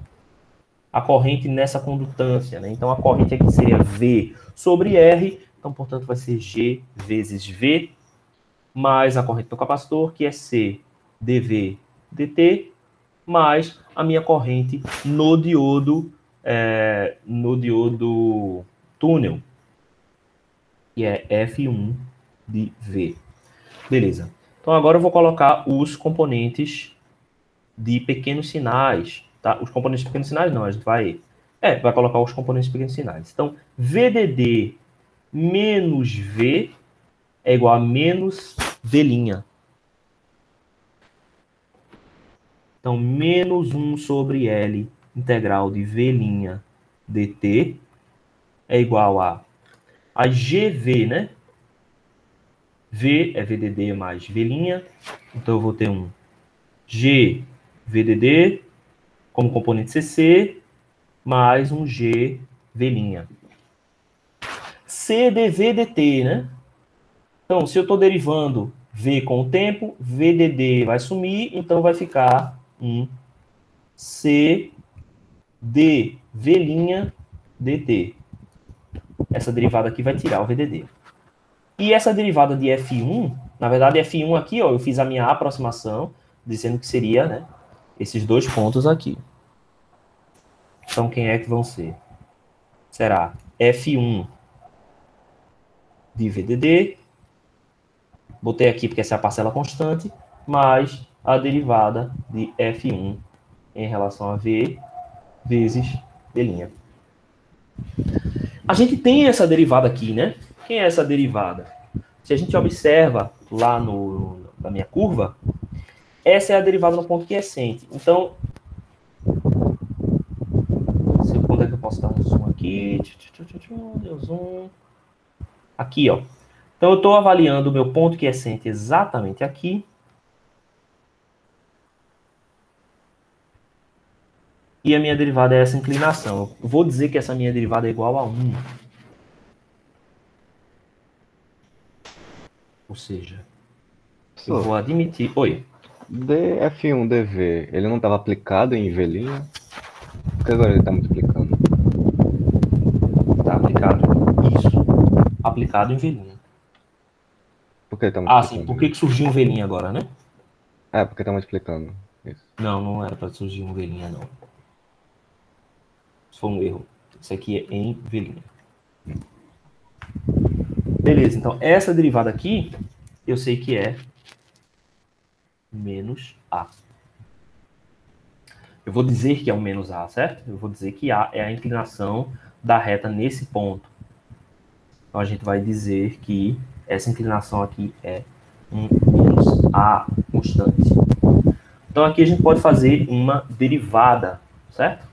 a corrente nessa condutância, né? Então, a corrente aqui seria V sobre R, então, portanto, vai ser G vezes V, mais a corrente do capacitor, que é C dV dt, mais a minha corrente no diodo túnel, que é F1 de V. Beleza. Então, agora eu vou colocar os componentes de pequenos sinais, tá? Os componentes de pequenos sinais não, a gente vai colocar os componentes de pequenos sinais. Então, VDD menos V é igual a menos V'. Então, menos 1 sobre L integral de V' dt é igual a GV, né? V é VDD mais V', então eu vou ter um G VDD como componente CC mais um G V'. C dV dt, né? Então, se eu estou derivando V com o tempo, VDD vai sumir, então vai ficar um C dV' dt. Essa derivada aqui vai tirar o VDD. E essa derivada de F1, na verdade, F1 aqui, ó, eu fiz a minha aproximação, dizendo que seria, né, esses dois pontos aqui. Então, quem é que vão ser? Será F1 de VDD, botei aqui porque essa é a parcela constante, mais a derivada de F1 em relação a V vezes V'. A gente tem essa derivada aqui, né? Quem é essa derivada? Se a gente observa lá na minha curva, essa é a derivada no ponto quiescente. Então, quando é que eu posso dar um zoom aqui? Deu zoom. Aqui, ó. Então, eu estou avaliando o meu ponto quiescente exatamente aqui. E a minha derivada é essa inclinação. Eu vou dizer que essa minha derivada é igual a 1. Ou seja, eu vou admitir... Oi. F1 dV, ele não estava aplicado em V'? Porque agora ele está multiplicando. Está aplicado isso. Aplicado em V'. Por que ele está multiplicando? Sim. Por que surgiu um V' agora, né? Porque está multiplicando. Isso. Não era para surgir um V', não. Isso foi um erro. Isso aqui é em V'. Beleza, então essa derivada aqui, eu sei que é menos A. Eu vou dizer que é um menos A, certo? Eu vou dizer que A é a inclinação da reta nesse ponto. Então, a gente vai dizer que essa inclinação aqui é um menos A constante. Então, aqui a gente pode fazer uma derivada, certo?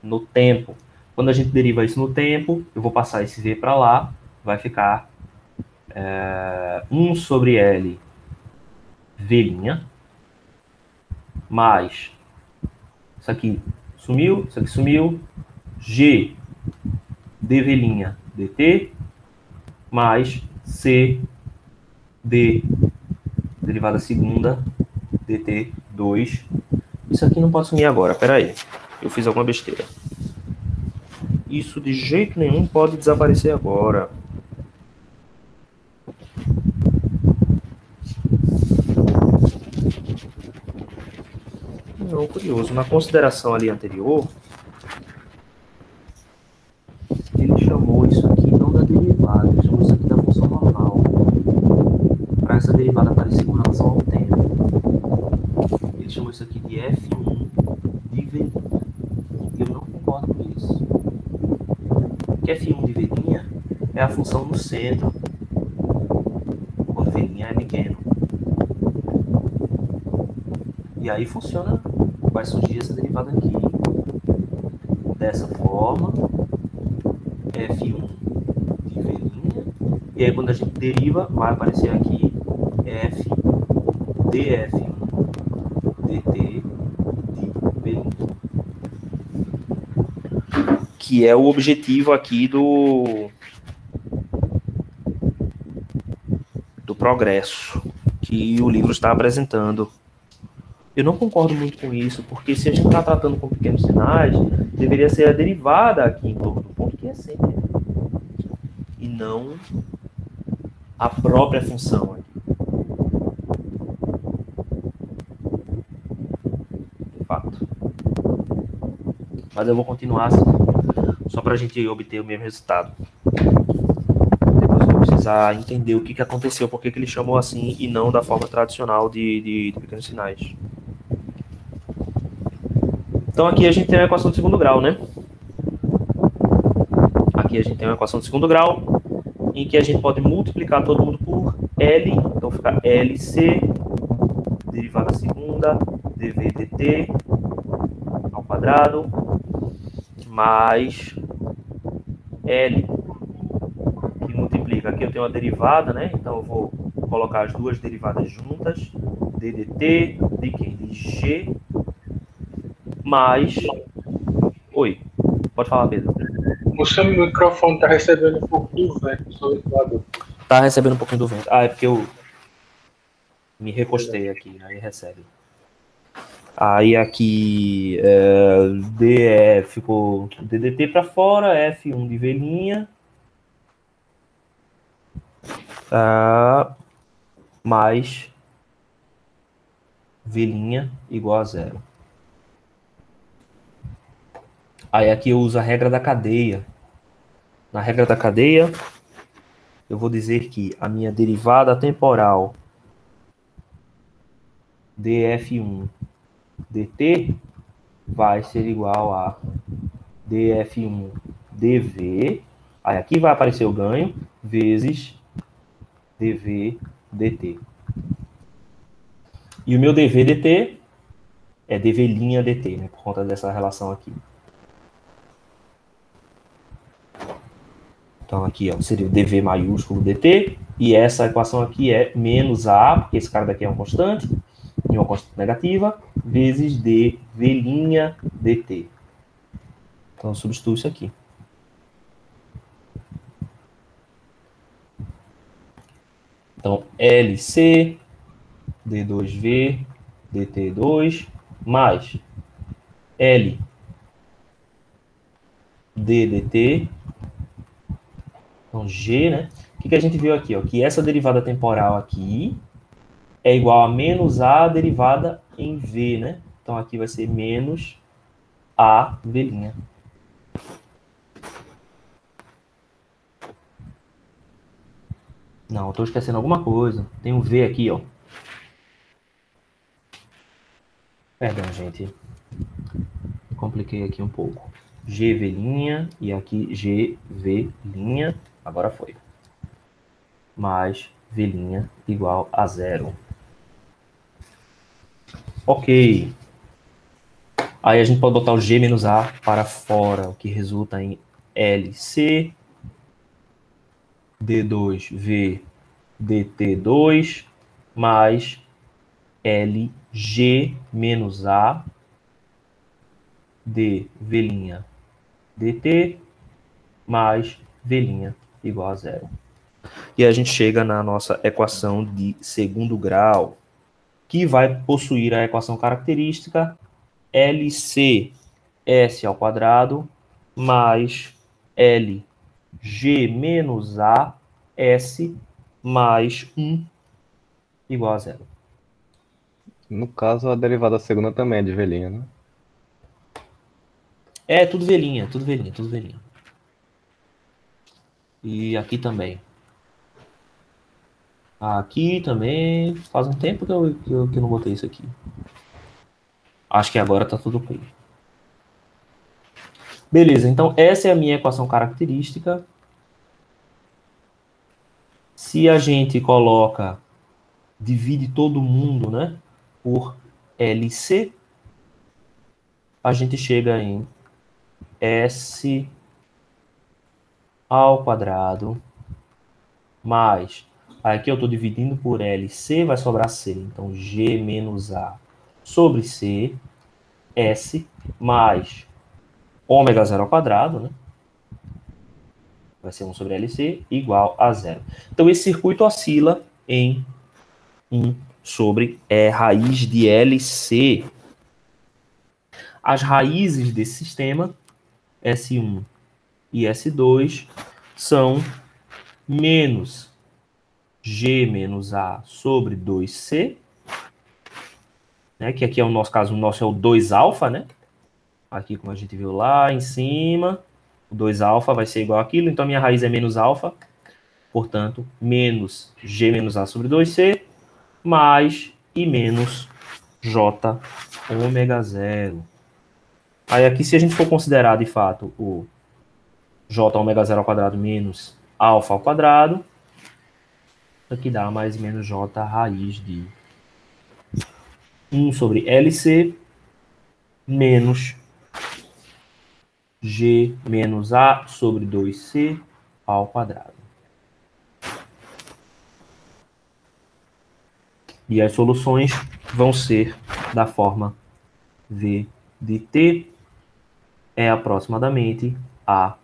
No tempo. Quando a gente deriva isso no tempo, eu vou passar esse V para lá, vai ficar 1 sobre L V', mais isso aqui sumiu, G dV' dt, mais C d derivada segunda dt2. Isso aqui não pode sumir agora, peraí. Eu fiz alguma besteira. Isso de jeito nenhum pode desaparecer agora. Não, curioso. Na consideração ali anterior, ele chamou isso aqui não da derivada, ele chamou isso aqui da função normal. Para essa derivada aparecer com relação ao tempo. Ele chamou isso aqui de F1 de V'. Eu não concordo com isso. Porque F1 de V' é a função no centro, quando V' é pequeno. E aí funciona, vai surgir essa derivada aqui, dessa forma, F1 de V', e aí quando a gente deriva, vai aparecer aqui F dF1 dt de V'. Que é o objetivo aqui do progresso que o livro está apresentando. Eu não concordo muito com isso, porque se a gente está tratando com pequenos sinais, deveria ser a derivada aqui em torno do ponto que é sempre. E não a própria função aqui. De fato. Mas eu vou continuar assim, só para a gente obter o mesmo resultado. Depois eu vou precisar entender o que aconteceu, por que ele chamou assim e não da forma tradicional de pequenos sinais. Então aqui a gente tem a equação de segundo grau, né? Aqui a gente tem uma equação de segundo grau, em que a gente pode multiplicar todo mundo por L, então fica LC, derivada segunda, dV dt, ao quadrado, mais L, que multiplica, aqui eu tenho a derivada, né? Então eu vou colocar as duas derivadas juntas, ddt, de quem? De G, mais... Oi, pode falar, Pedro. O seu microfone está recebendo um pouco do vento do seu ventilador. Tá recebendo um pouquinho do vento. Ah, é porque eu me recostei aqui, aí recebe. Aí aqui DF ficou DDT para fora, F1 de V', mais V' igual a 0. Aí aqui eu uso a regra da cadeia. Na regra da cadeia, eu vou dizer que a minha derivada temporal dF1 dt vai ser igual a dF1 dV, aí aqui vai aparecer o ganho, vezes dV dt. E o meu dV dt é dV' dt, né, por conta dessa relação aqui. Então aqui ó, seria o dV maiúsculo dt, e essa equação aqui é menos A, porque esse cara daqui é uma constante, e uma constante negativa, vezes dV' dt. Então eu substituo isso aqui. Então LC, D2V, dt2, mais L, ddt, então G, né? O que a gente viu aqui? Ó? Que essa derivada temporal aqui é igual a menos A derivada em V, né? Então aqui vai ser menos A V'. Não, estou esquecendo alguma coisa. Tem um V aqui, ó. Perdão, gente. compliquei aqui um pouco. GV' e aqui GV', agora foi. Mais V' igual a 0. Ok. Aí a gente pode botar o G menos A para fora, o que resulta em LC, D2V, DT2, mais LG menos A, DV', DT, mais V' igual a 0. E a gente chega na nossa equação de segundo grau, que vai possuir a equação característica LC S ao quadrado mais LG menos A S mais 1 igual a 0. No caso, a derivada segunda também é de velhinha, né? É, tudo velhinha, tudo velhinha, tudo velhinha. E aqui também. Aqui também. Faz um tempo que eu não botei isso aqui. Acho que agora tá tudo ok. Beleza, então essa é a minha equação característica. Se a gente coloca, divide todo mundo, né, por LC, a gente chega em S ao quadrado mais, aqui eu estou dividindo por LC, vai sobrar C, então G menos A sobre C, S, mais ômega 0 ao quadrado, né? Vai ser 1 sobre LC, igual a 0. Então, esse circuito oscila em 1 sobre raiz de LC. As raízes desse sistema, S1 e S2, são menos G menos A sobre 2C, né, que aqui é o nosso caso, o nosso é o 2α, né? Aqui, como a gente viu lá em cima, o 2α vai ser igual àquilo, então a minha raiz é menos alfa, portanto, menos G menos A sobre 2C, mais e menos J ômega 0. Aí aqui, se a gente for considerar, de fato, o J ômega 0 ao quadrado menos alfa ao quadrado, aqui dá mais menos J raiz de 1 sobre LC menos G menos A sobre 2C ao quadrado. E as soluções vão ser da forma V de T é aproximadamente A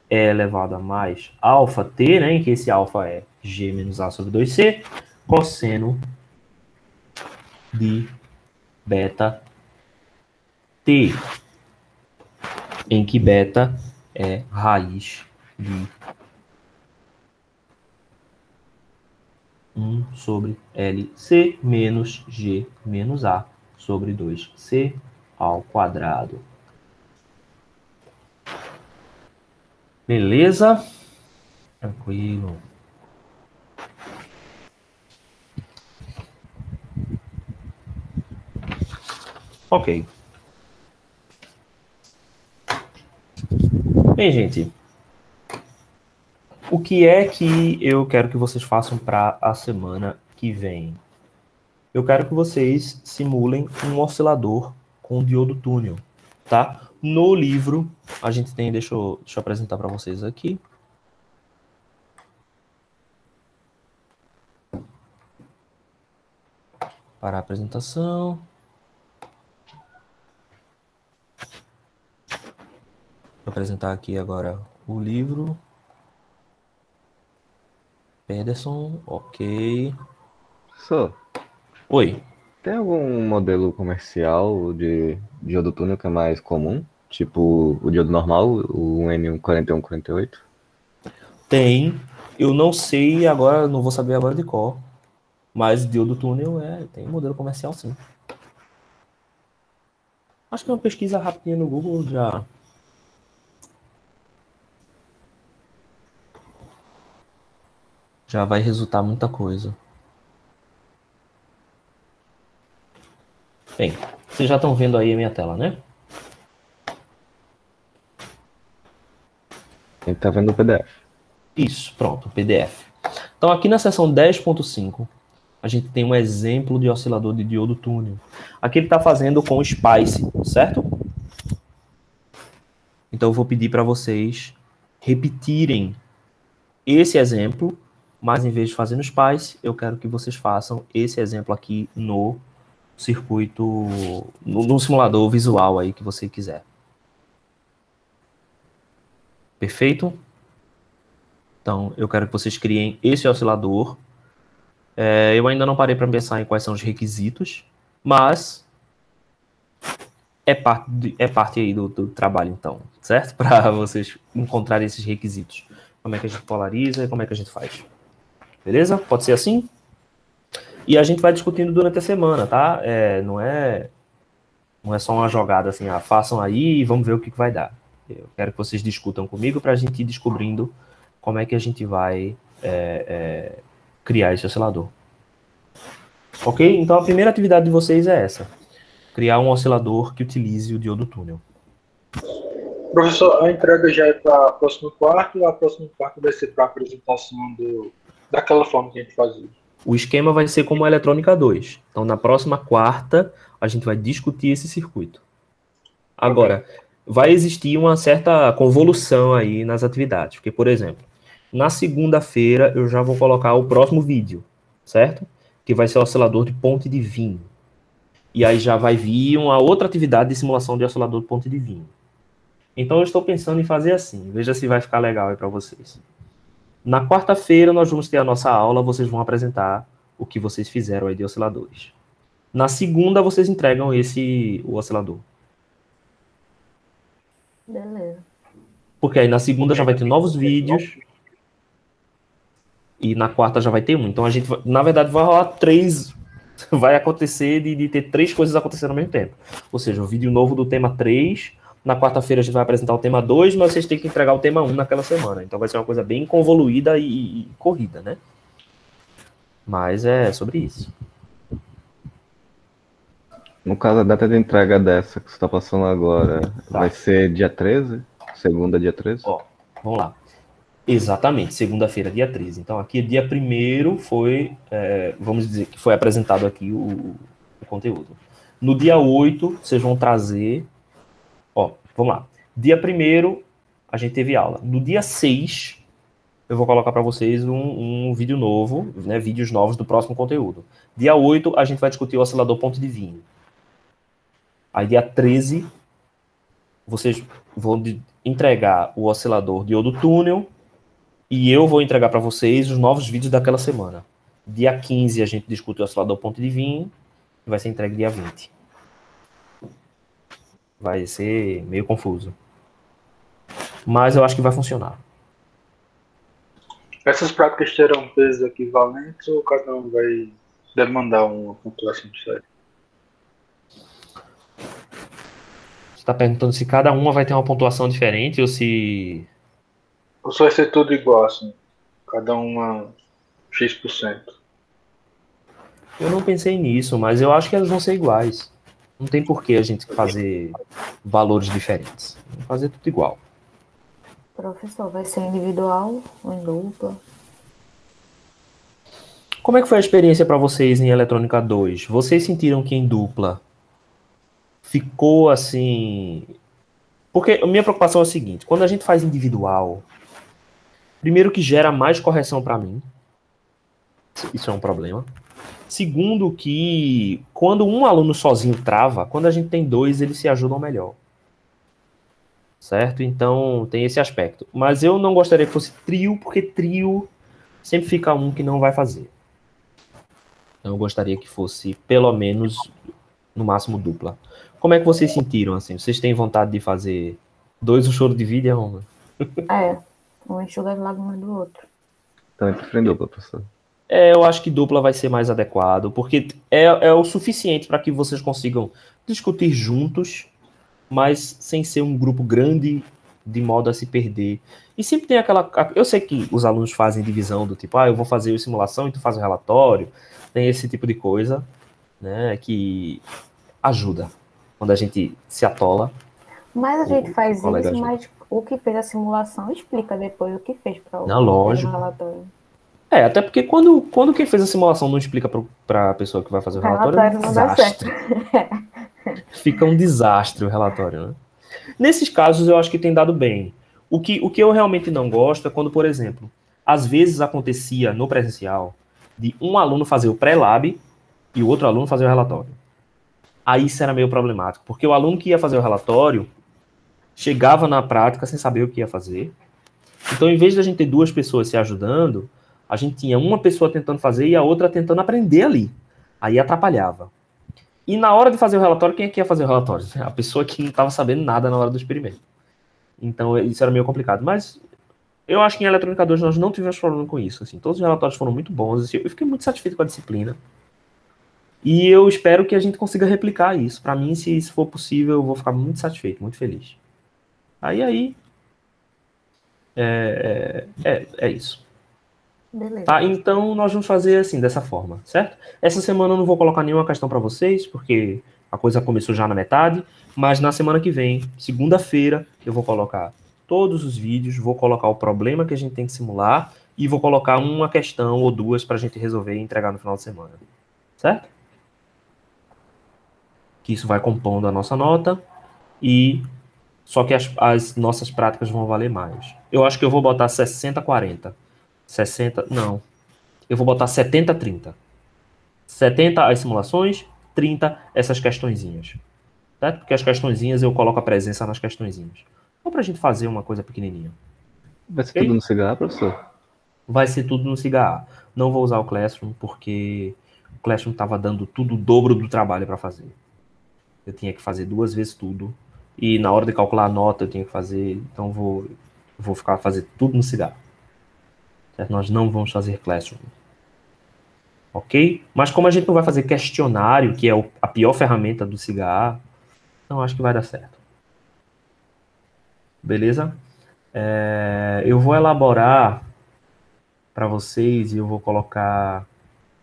E elevado a mais alfa T, né, em que esse alfa é G menos A sobre 2C, cosseno de beta T, em que beta é raiz de 1 sobre LC menos G menos A sobre 2C ao quadrado. Beleza? Tranquilo. Ok. Bem, gente, o que é que eu quero que vocês façam para a semana que vem? Eu quero que vocês simulem um oscilador com diodo túnel, tá? No livro, a gente tem, deixa eu apresentar para vocês aqui. Para a apresentação. Vou apresentar aqui agora o livro. Pederson, ok. Só, Oi. tem algum modelo comercial de diodo túnel que é mais comum? Tipo o diodo normal, o N4148? Tem. Eu não sei agora, não vou saber agora de qual. Mas diodo túnel tem modelo comercial, sim. Acho que uma pesquisa rapidinha no Google já vai resultar muita coisa. Bem, Vocês já estão vendo aí a minha tela, né? A gente tá vendo o PDF. Isso, pronto, PDF. Então, aqui na seção 10.5, a gente tem um exemplo de oscilador de diodo túnel. Aqui ele está fazendo com o Spice, certo? Então, eu vou pedir para vocês repetirem esse exemplo, mas em vez de fazer no Spice, eu quero que vocês façam esse exemplo aqui no circuito, no simulador visual aí que você quiser. Perfeito? Então, eu quero que vocês criem esse oscilador. Eu ainda não parei para pensar em quais são os requisitos, mas é parte aí do trabalho, então, certo? Para vocês encontrarem esses requisitos. Como é que a gente polariza e como é que a gente faz. Beleza? Pode ser assim? E a gente vai discutindo durante a semana, tá? Não é só uma jogada assim, façam aí e vamos ver o que vai dar. Eu quero que vocês discutam comigo para a gente ir descobrindo como é que a gente vai criar esse oscilador. Ok? Então a primeira atividade de vocês é essa. Criar um oscilador que utilize o diodo túnel. Professor, a entrega já é para o próximo quarto ou a próxima quarta vai ser para a apresentação daquela forma que a gente fazia? O esquema vai ser como a eletrônica 2. Então, na próxima quarta, a gente vai discutir esse circuito. Agora, vai existir uma certa convolução aí nas atividades. Porque, por exemplo, na segunda-feira eu já vou colocar o próximo vídeo, certo? Que vai ser o oscilador de ponte de vinho. E aí já vai vir uma outra atividade de simulação de oscilador de ponte de vinho. Então, eu estou pensando em fazer assim. Veja se vai ficar legal aí para vocês. Na quarta-feira, nós vamos ter a nossa aula, vocês vão apresentar o que vocês fizeram aí de osciladores. Na segunda, vocês entregam o oscilador. Beleza. Porque aí na segunda já vai ter novos vídeos. E na quarta já vai ter um. Então a gente, na verdade, vai rolar 3. Vai acontecer de ter 3 coisas acontecendo ao mesmo tempo. Ou seja, o vídeo novo do tema 3. Na quarta-feira a gente vai apresentar o tema 2, mas vocês têm que entregar o tema 1 naquela semana. Então vai ser uma coisa bem convoluída e corrida, né? Mas é sobre isso. No caso, a data de entrega dessa que você está passando agora vai ser dia 13? Segunda, dia 13? Ó, vamos lá. Exatamente, segunda-feira, dia 13. Então aqui, dia 1º foi, vamos dizer que foi apresentado aqui o conteúdo. No dia 8, vocês vão trazer... Ó, vamos lá. Dia 1º, a gente teve aula. No dia 6, eu vou colocar para vocês um vídeo novo, né, vídeos novos do próximo conteúdo. Dia 8, a gente vai discutir o oscilador ponte de vinho. Aí, dia 13, vocês vão entregar o oscilador diodo túnel e eu vou entregar para vocês os novos vídeos daquela semana. Dia 15, a gente discute o oscilador ponte de vinho e vai ser entregue dia 20. Vai ser meio confuso. Mas eu acho que vai funcionar. Essas práticas terão pesos equivalentes ou cada um vai demandar uma pontuação diferente? Você está perguntando se cada uma vai ter uma pontuação diferente ou se... Ou só vai ser tudo igual, assim? Cada uma X%? Eu não pensei nisso, mas eu acho que elas vão ser iguais. Não tem por que a gente fazer valores diferentes. Vamos fazer tudo igual. Professor, vai ser individual ou em dupla? Como é que foi a experiência para vocês em Eletrônica 2? Vocês sentiram que em dupla ficou assim... Porque a minha preocupação é a seguinte, quando a gente faz individual, primeiro que gera mais correção para mim, isso é um problema. Segundo que quando um aluno sozinho trava, quando a gente tem 2, eles se ajudam melhor. Certo? Então tem esse aspecto. Mas eu não gostaria que fosse trio, porque trio sempre fica um que não vai fazer. Então eu gostaria que fosse pelo menos, no máximo, dupla. Como é que vocês sentiram, assim? Vocês têm vontade de fazer 2 o choro de vida, Roma? Um enxuga as lágrimas do outro. Também prefiro em dupla, professor. Eu acho que dupla vai ser mais adequado, porque é o suficiente para que vocês consigam discutir juntos, mas sem ser um grupo grande, de modo a se perder. E sempre tem aquela... Eu sei que os alunos fazem divisão do tipo, eu vou fazer a simulação e tu faz o relatório. Tem esse tipo de coisa, né, que ajuda. quando a gente se atola. Mas a gente faz colega isso, ajuda. mas o que fez a simulação explica depois o que fez para o Não, lógico. relatório. Até porque quando quem fez a simulação não explica para a pessoa que vai fazer o relatório, é um Relatório não dá certo. desastre. Fica um desastre o relatório, né? Nesses casos, eu acho que tem dado bem. O que eu realmente não gosto é quando, por exemplo, às vezes acontecia no presencial de um aluno fazer o pré-lab e o outro aluno fazer o relatório. Aí isso era meio problemático, porque o aluno que ia fazer o relatório chegava na prática sem saber o que ia fazer. Então, em vez de a gente ter duas pessoas se ajudando, a gente tinha uma pessoa tentando fazer e a outra tentando aprender ali. Aí atrapalhava. E na hora de fazer o relatório, quem é que ia fazer o relatório? A pessoa que não estava sabendo nada na hora do experimento. Então, isso era meio complicado. Mas eu acho que em Eletrônica 2 nós não tivemos problema com isso. Assim. Todos os relatórios foram muito bons. Assim. Eu fiquei muito satisfeito com a disciplina. E eu espero que a gente consiga replicar isso. Para mim, se isso for possível, eu vou ficar muito satisfeito, muito feliz. Aí é isso. Beleza. Tá? Então, nós vamos fazer assim, dessa forma, certo? Essa semana eu não vou colocar nenhuma questão para vocês, porque a coisa começou já na metade, mas na semana que vem, segunda-feira, eu vou colocar todos os vídeos, vou colocar o problema que a gente tem que simular e vou colocar uma questão ou duas para a gente resolver e entregar no final de semana, certo? Que isso vai compondo a nossa nota e só que as nossas práticas vão valer mais. Eu acho que eu vou botar 60-40. 60, não. Eu vou botar 70-30. 70 as simulações, 30 essas questõezinhas. Certo? Porque as questõezinhas eu coloco a presença nas questõezinhas. Só pra gente fazer uma coisa pequenininha. Vai ser Ok? tudo no cigarro, professor? Vai ser tudo no cigarro. Não vou usar o Classroom porque o Classroom estava dando tudo o dobro do trabalho para fazer. Eu tinha que fazer 2 vezes tudo. E na hora de calcular a nota eu tinha que fazer. Então vou ficar fazer tudo no cigarro. Certo? Nós não vamos fazer Classroom. Ok? Mas como a gente não vai fazer questionário, que é a pior ferramenta do cigarro, então acho que vai dar certo. Beleza? Eu vou elaborar para vocês e eu vou colocar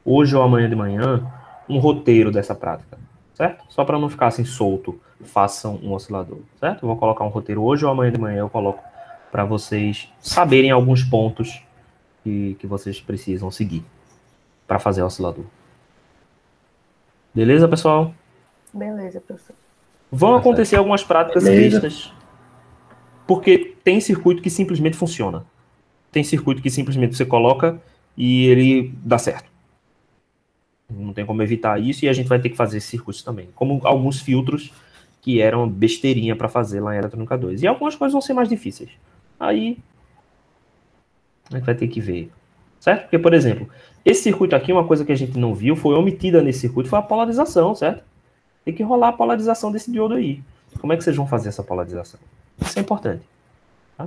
hoje ou amanhã de manhã um roteiro dessa prática, certo? Só para não ficar assim solto, façam um oscilador, certo? Eu vou colocar um roteiro hoje ou amanhã de manhã, eu coloco para vocês saberem alguns pontos que vocês precisam seguir para fazer o oscilador. Beleza, pessoal? Beleza, professor. Vão acontecer algumas práticas Beleza. bestas, porque tem circuito que simplesmente funciona. Tem circuito que simplesmente você coloca e ele dá certo. Não tem como evitar isso e a gente vai ter que fazer circuitos também. Como alguns filtros que eram besteirinha para fazer lá em Eletrônica 2. E algumas coisas vão ser mais difíceis. Aí a gente vai ter que ver. Certo? Porque, por exemplo, esse circuito aqui, uma coisa que a gente não viu, foi omitida nesse circuito, foi a polarização, certo? Tem que rolar a polarização desse diodo aí. Como é que vocês vão fazer essa polarização? Isso é importante. Tá?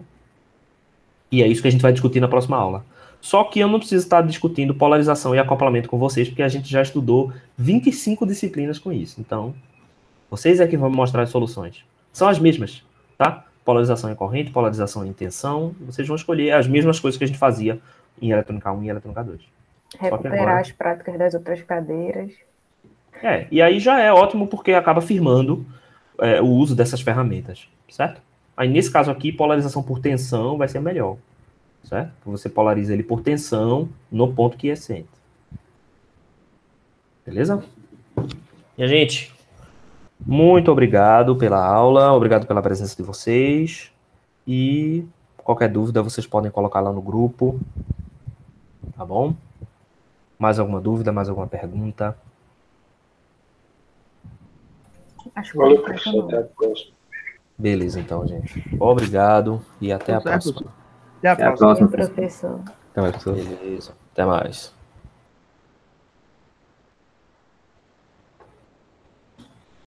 E é isso que a gente vai discutir na próxima aula. Só que eu não preciso estar discutindo polarização e acoplamento com vocês, porque a gente já estudou 25 disciplinas com isso. Então, vocês é que vão me mostrar as soluções. São as mesmas, tá? Polarização em corrente, polarização em tensão. Vocês vão escolher as mesmas coisas que a gente fazia em Eletrônica 1 e Eletrônica 2. Recuperar agora... as práticas das outras cadeiras. E aí já é ótimo porque acaba firmando o uso dessas ferramentas, certo? Aí nesse caso aqui, polarização por tensão vai ser melhor, certo? Você polariza ele por tensão no ponto quiescente. Beleza? Minha gente, muito obrigado pela aula, obrigado pela presença de vocês e qualquer dúvida vocês podem colocar lá no grupo, tá bom? Mais alguma dúvida, mais alguma pergunta? Acho que Valeu, não, professor. Até a próxima. Beleza, então, gente. Obrigado e até a próxima. Até a Até a próxima. próxima, professor. Então, professor. Beleza. Até mais.